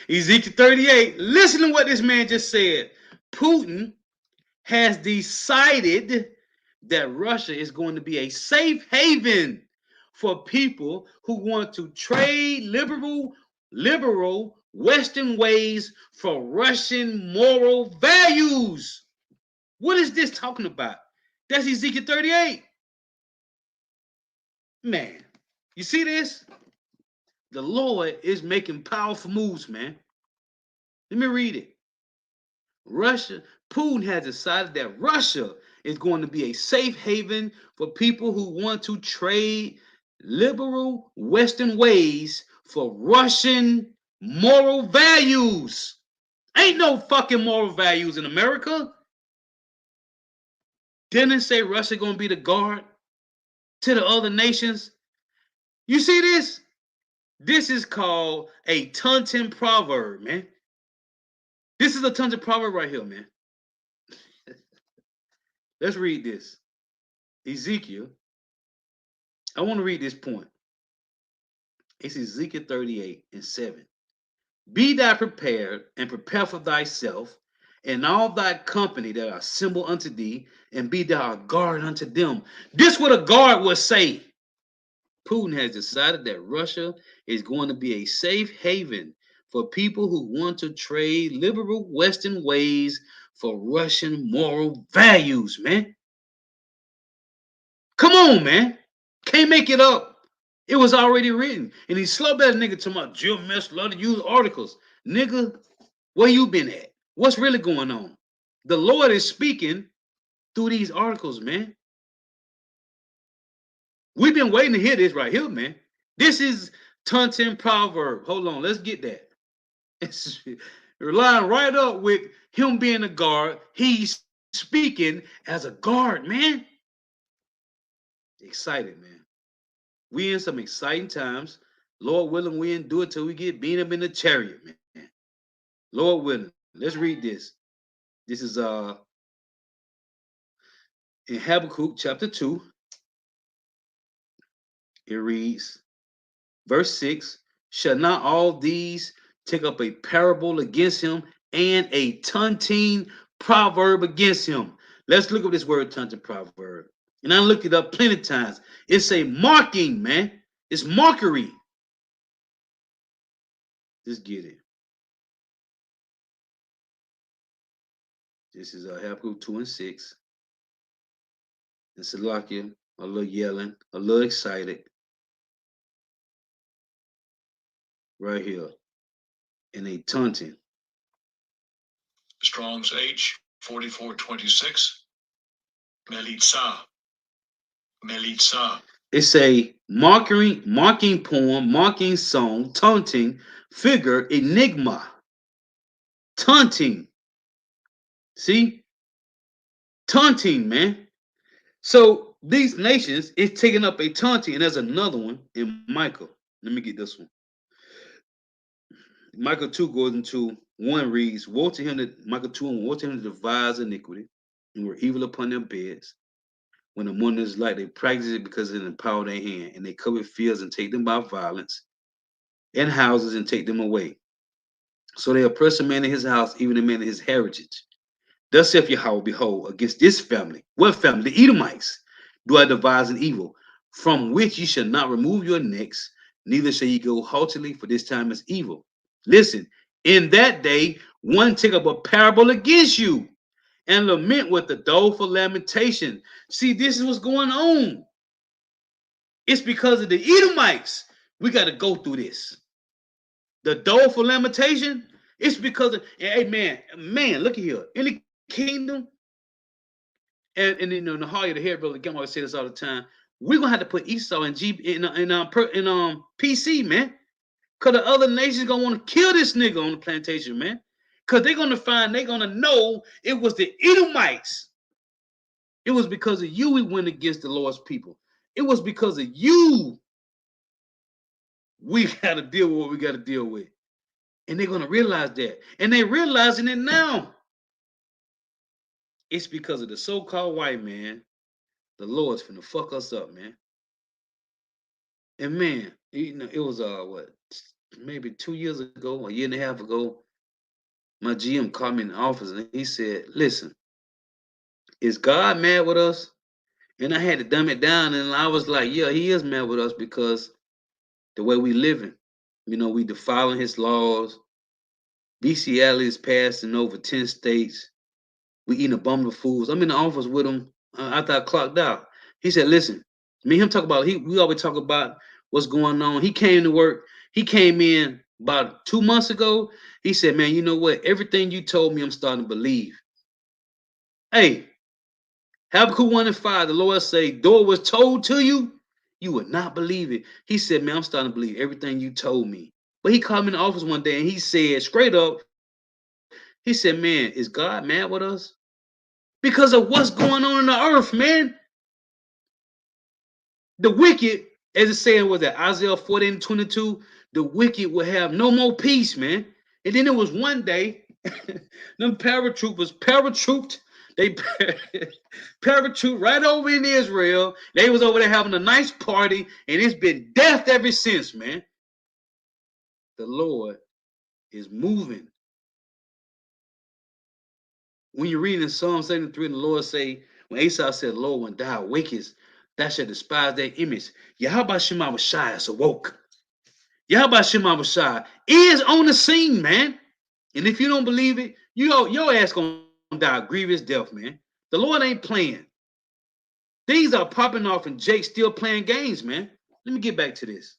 Ezekiel 38. Listen to what this man just said. Putin has decided that Russia is going to be a safe haven for people who want to trade liberal Western ways for Russian moral values. What is this talking about? That's Ezekiel 38. Man, you see this? The Lord is making powerful moves, man. Let me read it. Russia, Putin has decided that Russia is going to be a safe haven for people who want to trade liberal Western ways for Russian moral values. Ain't no fucking moral values in America. Didn't it say Russia gonna be the guard to the other nations? You see this? This is called a Tunton proverb, man. This is a Tunton proverb right here, man. Let's read this. Ezekiel. I want to read this point. It's Ezekiel 38 and 7. Be thou prepared and prepare for thyself and all thy company that are assembled unto thee, and be thou a guard unto them. This what a guard would say. Putin has decided that Russia is going to be a safe haven for people who want to trade liberal Western ways for Russian moral values, man. Come on, man. Can't make it up. It was already written. And he's slow better nigga talking about Jim Mess love to use articles. Nigga, where you been at? What's really going on? The Lord is speaking through these articles, man. We've been waiting to hear this right here, man. This is Tunton proverb. Hold on, let's get that. It's relying right up with him being a guard. He's speaking as a guard, man. Excited, man. We in some exciting times. Lord willing, we do it till we get beat up in the chariot, man. Lord willing. Let's read this. This is in Habakkuk chapter 2. It reads, verse 6, shall not all these take up a parable against him and a tontine proverb against him? Let's look up this word tontine proverb. And I looked it up plenty of times. It's a marking, man. It's mockery. Just get it. This is Habakkuk 2 and 6. And Salakia, a little yelling, a little excited, right here. And they taunting. Strong's H 4426. Melitza. Melitza. It's a mocking poem, mocking song, taunting figure, enigma, taunting. See? Taunting, man. So these nations is taking up a taunting, and there's another one in Michael. Let me get this one. Michael 2 goes into 1 reads, woe to him that Michael 2 and woe to him that devise iniquity, and were evil upon their beds. When the morning is light, they practice it because it's in the power of their hand, and they cover fields and take them by violence, and houses and take them away. So they oppress a man in his house, even a man in his heritage. Thus saith Yahweh, behold, against this family, what family? The Edomites, do I devise an evil, from which ye shall not remove your necks, neither shall ye go haughtily, for this time is evil. Listen, in that day, one take up a parable against you, and lament with the doleful lamentation. See, this is what's going on. It's because of the Edomites. We got to go through this. The doleful lamentation, it's because of, hey man, look at here. In the kingdom, and you know, in the heart of the head, brother Gamma always say this all the time. We're gonna have to put Esau in PC, man. Cause the other nations gonna want to kill this nigga on the plantation, man. Cause they're gonna know it was the Edomites. It was because of you we went against the Lord's people. It was because of you we got to deal with what we got to deal with. And they're gonna realize that. And they're realizing it now. It's because of the so-called white man. The Lord's finna fuck us up, man. And man, you know, it was what, maybe 2 years ago, a year and a half ago, my GM called me in the office and he said, listen, is God mad with us? And I had to dumb it down, and I was like, yeah, he is mad with us because the way we living. You know, we defiling his laws. BCL is passed in over 10 states. We eating abominable foods. I'm in the office with him after I clocked out. He said, listen, me and him talk about, we always talk about what's going on. He came to work. He came in about 2 months ago. He said, man, you know what? Everything you told me, I'm starting to believe. Hey, Habakkuk 1 and 5, the Lord say, though it was told to you, you would not believe it. He said, man, I'm starting to believe everything you told me. But he called me in the office one day and he said, straight up, he said, man, is God mad with us? Because of what's going on in the earth, man. The wicked, as it's saying, was that Isaiah 14:22, the wicked will have no more peace, man. And then it was one day, them paratrooped, they paratrooped right over in Israel. They was over there having a nice party, and it's been death ever since, man. The Lord is moving. When you're reading Psalm 73, and the Lord say, when Esau said, Lord, when thou awakest, thou shalt despise that image. Yahweh Shema Messiah is awoke. Yahweh Shema Messiah is on the scene, man. And if you don't believe it, your ass gonna die a grievous death, man. The Lord ain't playing. Things are popping off and Jake's still playing games, man. Let me get back to this.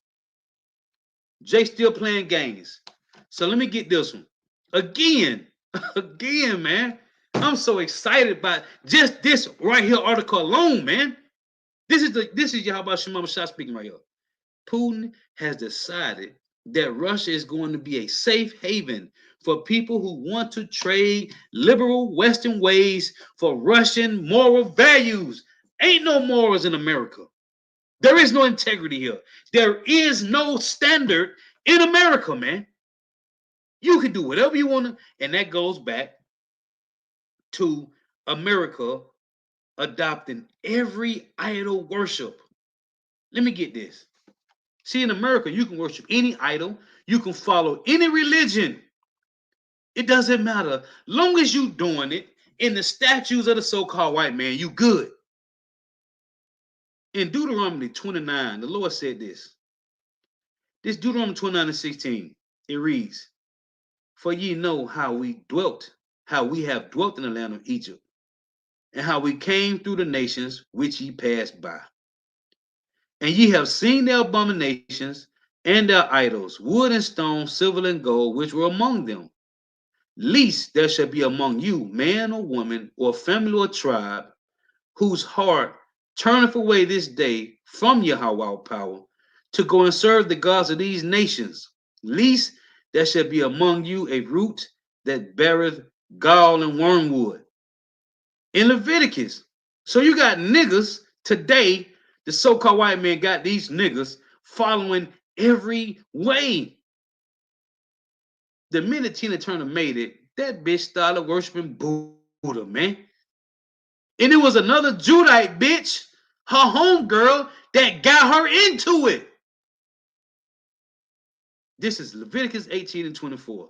Jake's still playing games. So let me get this one. Again, again, man. I'm so excited about just this right here article alone, man. This is Yahweh Shema Shah speaking right here. Putin has decided that Russia is going to be a safe haven for people who want to trade liberal Western ways for Russian moral values. Ain't no morals in America. There is no integrity here. There is no standard in America, man. You can do whatever you want to, and that goes back to America adopting every idol worship. Let me get this. See, in America, you can worship any idol, you can follow any religion. It doesn't matter. Long as you doing it in the statues of the so-called white man, you good. In Deuteronomy 29, the Lord said this. This Deuteronomy 29 and 16, it reads, for ye know how we dwelt how we have dwelt in the land of Egypt, and how we came through the nations which ye passed by. And ye have seen their abominations and their idols, wood and stone, silver and gold, which were among them. Least there shall be among you man or woman, or family or tribe, whose heart turneth away this day from Yahweh power, to go and serve the gods of these nations. Least there shall be among you a root that beareth gall and wormwood. In Leviticus. So you got niggas today, the so-called white man got these niggas following every way. The minute Tina Turner made it, that bitch started worshiping Buddha, man. And it was another Judite bitch, her homegirl, that got her into it. This is Leviticus 18 and 24.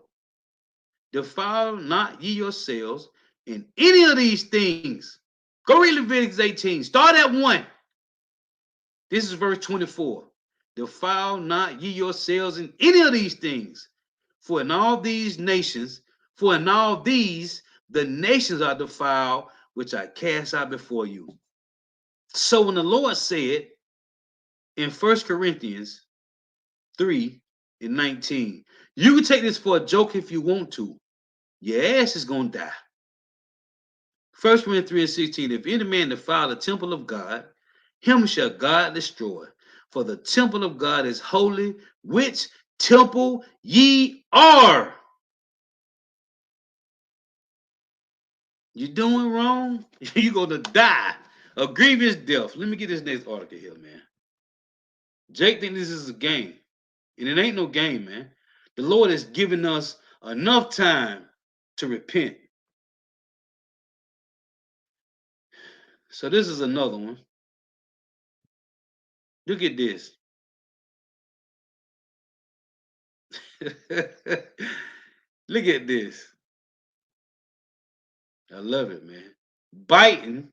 Defile not ye yourselves in any of these things. Go read Leviticus 18. Start at 1. This is verse 24. Defile not ye yourselves in any of these things. For in all these nations, for in all these, the nations are defiled, which I cast out before you. So when the Lord said in 1 Corinthians 3 and 19, you can take this for a joke if you want to. Your ass is going to die. 1 Corinthians 3 and 16, if any man defile the temple of God, him shall God destroy. For the temple of God is holy, which temple ye are. You doing wrong, you're going to die a grievous death. Let me get this next article here, man. Jake think this is a game, and it ain't no game, man. The Lord has given us enough time to repent. So this is another one. Look at this. Look at this. I love it, man. Biden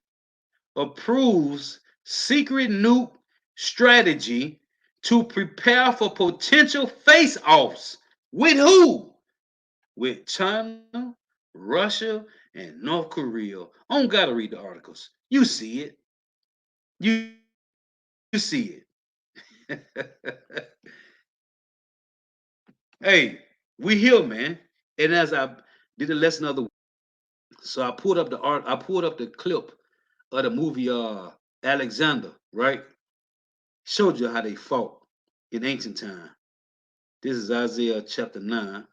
approves secret nuke strategy to prepare for potential face-offs. With who? With China, Russia, and North Korea. I don't gotta read the articles. You see it. You see it. Hey, we here, man. And as I did a lesson of the so I pulled up the art, I pulled up the clip of the movie Alexander, right? Showed you how they fought in ancient time. This is Isaiah chapter 9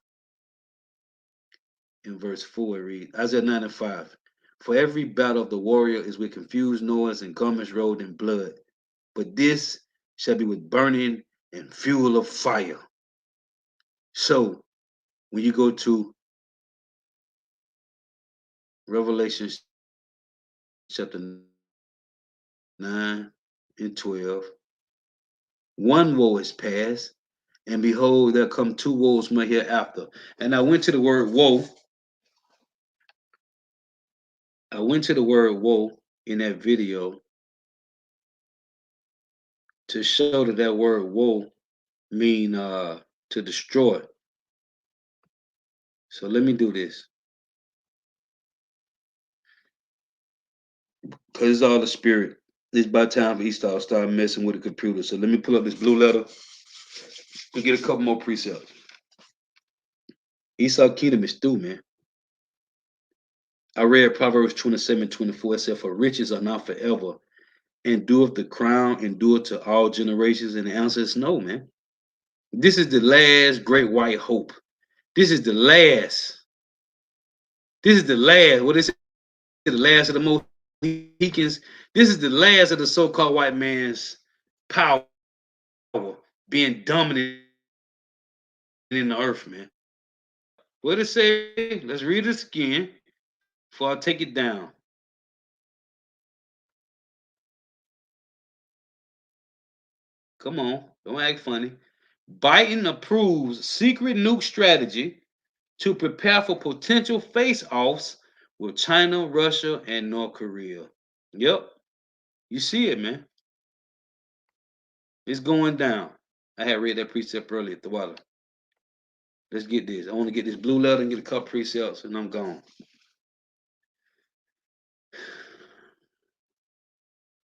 in verse 4. It reads Isaiah 9 and 5. For every battle of the warrior is with confused noise and garments rolled in blood, but this shall be with burning and fuel of fire. So when you go to Revelation chapter 9 and 12, one woe is past, and behold, there come two woes from hereafter. And I went to the word woe. I went to the word woe in that video to show that that word woe mean to destroy. So let me do this. Because it's all the spirit. It's about time for Easter to start messing with the computer. So let me pull up this blue letter and get a couple more precepts. Esau kingdom is through, man. I read Proverbs 27:24. It said, for riches are not forever, endureth the crown, endure to all generations. And the answer is no, man. This is the last great white hope. This is the last. This is the last. What is it? The last of the Mohicans. This is the last of the so-called white man's power being dominant in the earth, man. What it say? Let's read it again before I take it down. Come on, don't act funny. Biden approves secret nuke strategy to prepare for potential face-offs with China, Russia, and North Korea. Yep, you see it, man. It's going down. I had read that precept earlier at the water. Let's get this. I want to get this blue letter and get a couple precepts, and I'm gone.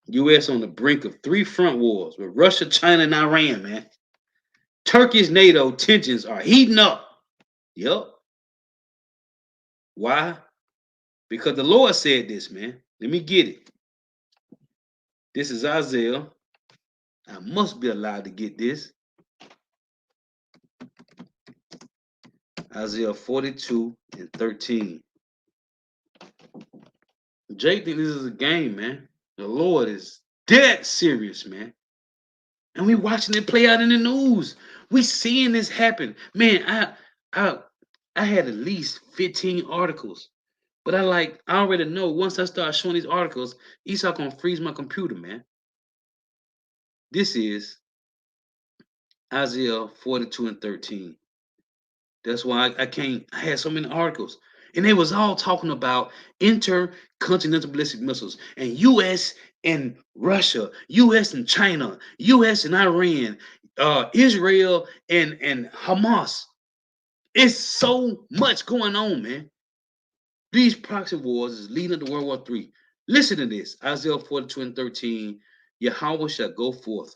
U.S. on the brink of three front wars with Russia, China, and Iran, man. Turkish NATO tensions are heating up. Yep. Why? Because the Lord said this, man. Let me get it. This is Isaiah. I must be allowed to get this. Isaiah 42 and 13. Jake think this is a game, man. The Lord is dead serious, man. And we watching it play out in the news. We seeing this happen. Man, I I had at least 15 articles. But I already know once I start showing these articles, Esau gonna freeze my computer, man. This is Isaiah 42 and 13. That's why I can't. I had so many articles, and they was all talking about intercontinental ballistic missiles and U.S. and Russia, U.S. and China, U.S. and Iran, Israel and Hamas. It's so much going on, man. These proxy wars is leading to World War III. Listen to this: Isaiah 42 and 13. Yahweh shall go forth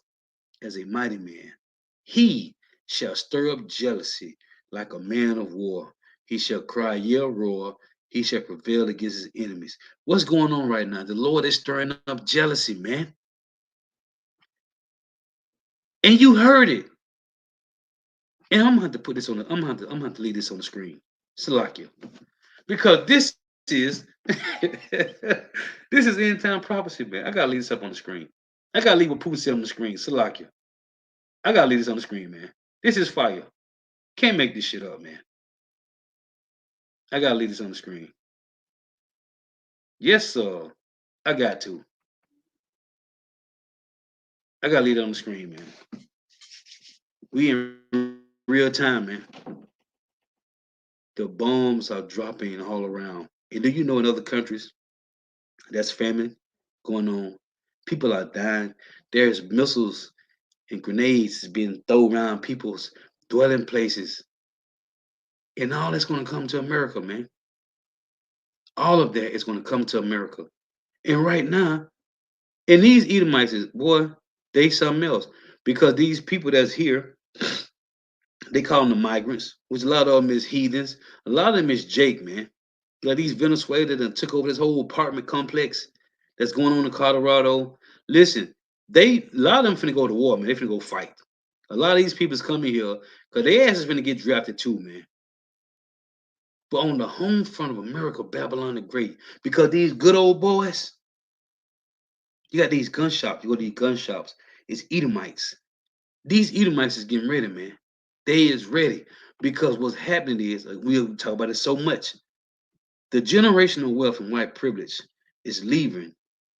as a mighty man. He shall stir up jealousy like a man of war. He shall cry, yell, roar. He shall prevail against his enemies. What's going on right now? The Lord is stirring up jealousy, man. And you heard it. And I'm gonna have to put this on the. I'm gonna have to leave this on the screen. Salakia, because this is this is end time prophecy, man. I gotta leave this up on the screen. I gotta leave what Putin said on the screen. Salakia. I gotta leave this on the screen, man. This is fire. Can't make this shit up, man. I gotta leave this on the screen. Yes, sir. I got to. I gotta leave it on the screen, man. We in real time, man. The bombs are dropping all around. And do you know in other countries that's famine going on? People are dying. There's missiles and grenades being thrown around people's dwelling places. And all that's gonna come to America, man. All of that is gonna come to America. And right now, and these Edomites is, boy, they something else. Because these people that's here, they call them the migrants, which a lot of them is heathens. A lot of them is Jake, man. Like these Venezuelans that took over this whole apartment complex that's going on in Colorado. Listen, a lot of them finna go to war, man. They finna go fight. A lot of these people's coming here because their ass is finna get drafted too, man. But on the home front of America, Babylon the Great, because these good old boys, you got these gun shops. You go to these gun shops. It's Edomites. These Edomites is getting ready, man. They is ready because what's happening is we'll talk about it so much. The generational wealth and white privilege is leaving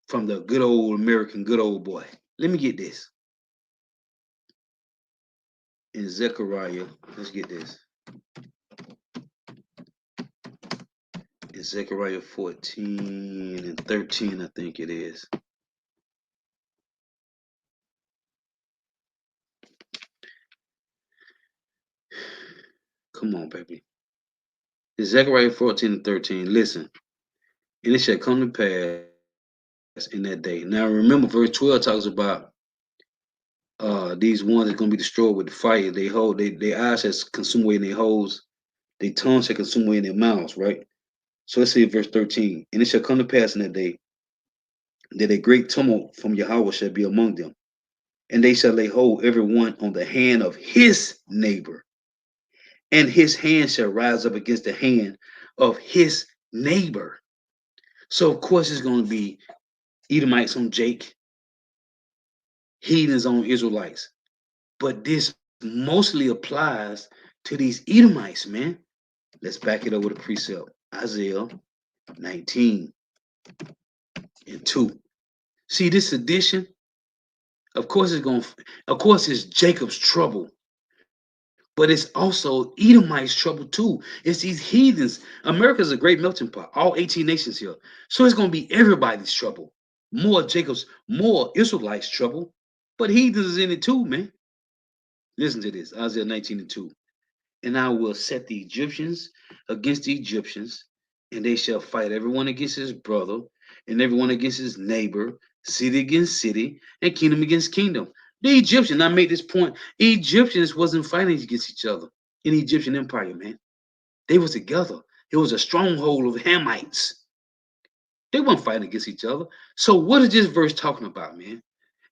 from the good old American good old boy. Let me get this in Zechariah. Let's get this in Zechariah 14 and 13. I think it is. Come on, baby. In Zechariah 14 and 13. Listen, and it shall come to pass in that day. Now remember, verse 12 talks about these ones that's gonna be destroyed with the fire. They hold their eyes shall consume away in their holes, their tongue shall consume away in their mouths, right? So let's see verse 13. And it shall come to pass in that day that a great tumult from Yahweh shall be among them, and they shall lay hold every one on the hand of his neighbor, and his hand shall rise up against the hand of his neighbor. So of course it's gonna be Edomites on Jake, heathens on Israelites. But this mostly applies to these Edomites, man. Let's back it up with a precept. Isaiah 19 and 2. See this sedition? Of course it's Jacob's trouble. But it's also Edomites' trouble too. It's these heathens. America's a great melting pot, all 18 nations here. So it's gonna be everybody's trouble. More Israelites' trouble. But heathens is in it too, man. Listen to this, Isaiah 19 and 2. And I will set the Egyptians against the Egyptians, and they shall fight everyone against his brother, and everyone against his neighbor. city against city, and kingdom against kingdom. The Egyptians, I made this point, Egyptians wasn't fighting against each other in the Egyptian empire, man. They was together. It was a stronghold of Hamites. They weren't fighting against each other. So what is this verse talking about, man?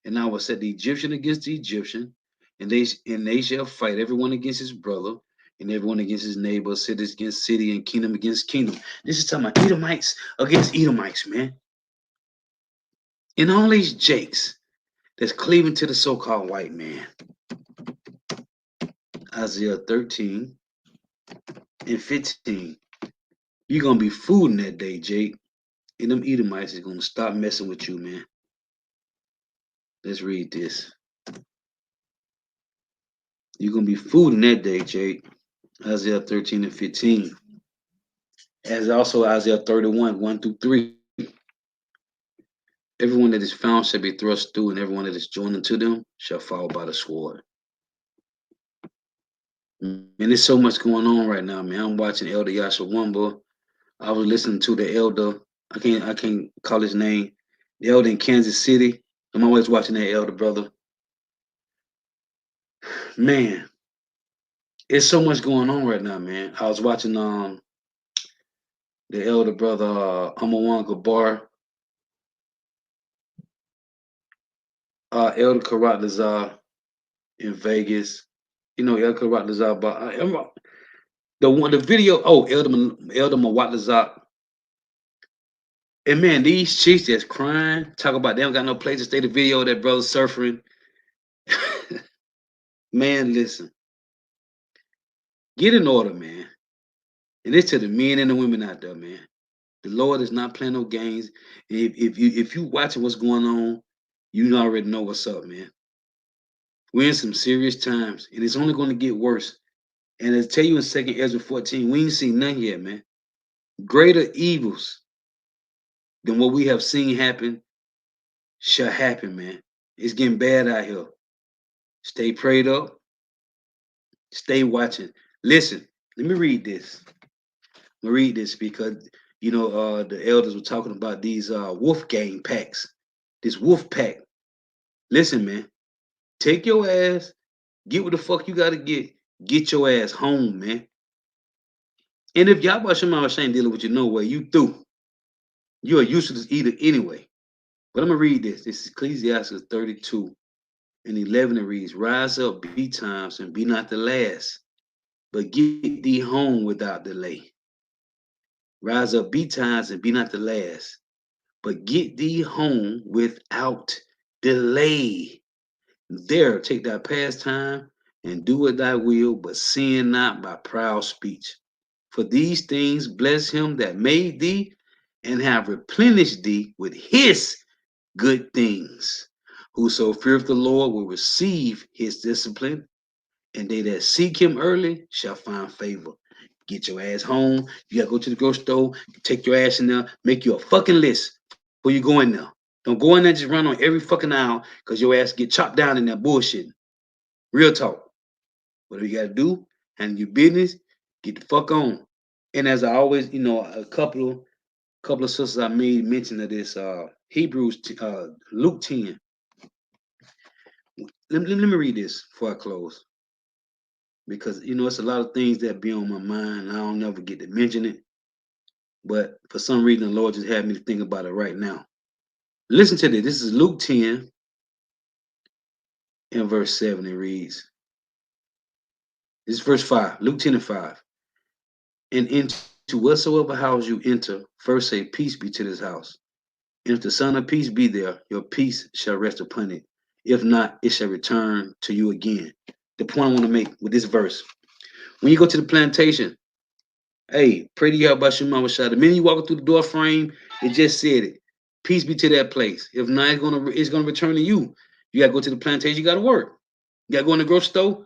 And I will set the Egyptian against the Egyptian, and they shall fight everyone against his brother, and everyone against his neighbor, city against city, and kingdom against kingdom. This is talking about Edomites against Edomites, man. And all these jakes that's cleaving to the so-called white man. Isaiah 13 and 15. You're gonna be fooled in that day, Jake. And them Edomites is gonna stop messing with you, man. Let's read this. You're gonna be fooled in that day, Jake. Isaiah 13 and 15. As also Isaiah 31, 1 through 3. Everyone that is found shall be thrust through, and everyone that is joined unto them shall fall by the sword. Man, there's so much going on right now, man. I'm watching Elder Yasha Wumba. I was listening to the elder. I can't call his name. The elder in Kansas City. I'm always watching that elder brother. Man, it's so much going on right now, man. I was watching the elder brother Amawan Gabar, Elder Karat Lazar in Vegas. You know Elder Karat Lazar, but the video. Oh, Elder Mawat Lazar. And man, these chicks that's crying, talk about they don't got no place to stay. The video of that brother surfing. Man, listen, get in order, man. And it's to the men and the women out there, man. The Lord is not playing no games. If you watching what's going on, you already know what's up, man. We're in some serious times, and it's only going to get worse. And I tell you in 2nd Ezra 14, we ain't seen none yet, man. Greater evils than what we have seen happen shall happen, man. It's getting bad out here. Stay prayed up. Stay watching. Listen, let me read this. I'm gonna read this because the elders were talking about these wolf gang packs. This wolf pack. Listen, man. Take your ass. Get what the fuck you gotta get. Get your ass home, man. And if y'all about your mama ain't dealing with you no way, you through. You are useless either anyway. But I'm gonna read this. This is Ecclesiastes 32 and 11. It reads, "Rise up, be times, and be not the last, but get thee home without delay. Rise up, be times, and be not the last, but get thee home without delay. There take thy pastime and do what thy will, but sin not by proud speech. For these things bless him that made thee and have replenished thee with his good things. Whoso feareth the Lord will receive his discipline, and they that seek him early shall find favor." Get your ass home. You gotta go to the grocery store, take your ass in there, make you a fucking list before you go in there. Don't go in there and just run on every fucking aisle because your ass get chopped down in that bullshit. Real talk. Whatever you gotta do, handle your business, get the fuck on. And as I always, a couple of sisters I made mention of this Luke 10. Let me read this before I close. Because it's a lot of things that be on my mind. I don't never get to mention it. But for some reason the Lord just had me to think about it right now. Listen to this. This is Luke 10 and verse 7. It reads, this is verse 5, Luke 10 and 5. "And into whatsoever house you enter, first say, Peace be to this house. And if the Son of Peace be there, your peace shall rest upon it. If not, it shall return to you again." The point I want to make with this verse: when you go to the plantation, hey, pray to you about your mama shot. The minute you walk through the door frame, it just said it. Peace be to that place. If not, it's gonna return to you. You gotta go to the plantation. You gotta work. You gotta go in the grocery store.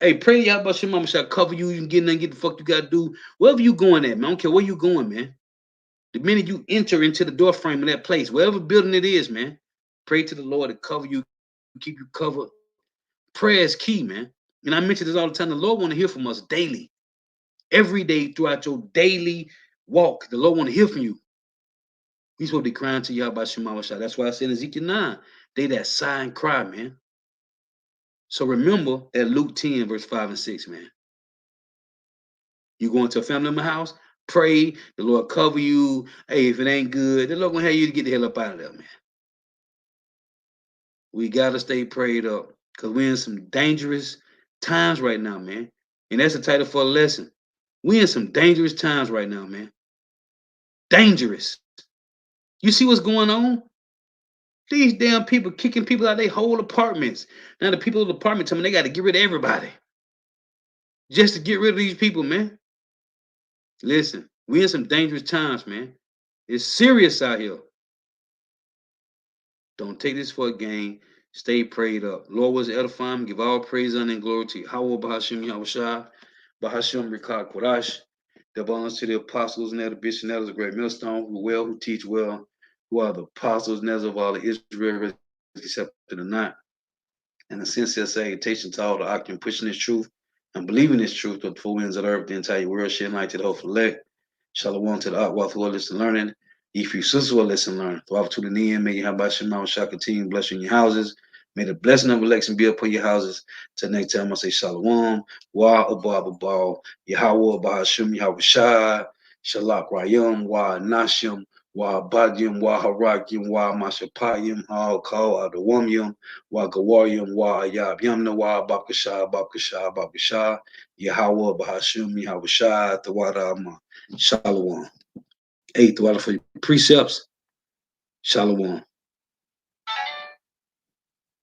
Hey, pray to you about your mama shall cover you. You can get in there and get the fuck you gotta do. Wherever you going at, man. I don't care where you going, man. The minute you enter into the door frame of that place, whatever building it is, man, pray to the Lord to cover you, keep you covered. Prayer is key, man. And I mention this all the time. The Lord want to hear from us daily, every day throughout your daily walk. The Lord want to hear from you. We supposed to be crying to Yahweh Shema Shah. That's why I said in Ezekiel 9, they that sigh and cry, man. So remember that Luke 10, verse 5 and 6, man. You go into a family member house, pray, the Lord cover you. Hey, if it ain't good, the Lord gonna have you to get the hell up out of there, man. We gotta stay prayed up because we're in some dangerous times right now, man. And that's the title for a lesson. We in some dangerous times right now, man. Dangerous. You see what's going on? These damn people kicking people out of their whole apartments. Now the people in the apartment tell me they got to get rid of everybody just to get rid of these people, man. Listen, we in some dangerous times, man. It's serious out here. Don't take this for a game. Stay prayed up. Lord was edifying. Give all praise, honor, and glory to you. How Bahashim Yahushua, Bahashim Rikad Kodash. That belongs to the apostles and the bishops and elders, a great millstone, who teach well, who are the apostles and of all of Israel, except for the not. And the sincere salutation to all the octane pushing this truth and believing this truth with the four winds of the earth, the entire world, shed light to the hopeful elect. Shalom to the Akwath who are listening learning. If you sisters who are listening learn. Throughout to the end, may you have by Shema Shah continue blessing your houses. May the blessing of election be upon your houses. Till next time, I say Shalom. Wa Abba Abba Yahweh Bahashim Yahweh Shai. Shalak Rayam Wa Nashim. Wa Badyam Wa Harakim Wa Mashapayim. All call Adawamyam. Wa Gawaryam Wa Ayab Yamna Wa Babkasha Babkasha Babkasha. Yahweh Bahashim Yahweh Shai. Tawada Ama. Shalom. Eighth, for your precepts. Shalom.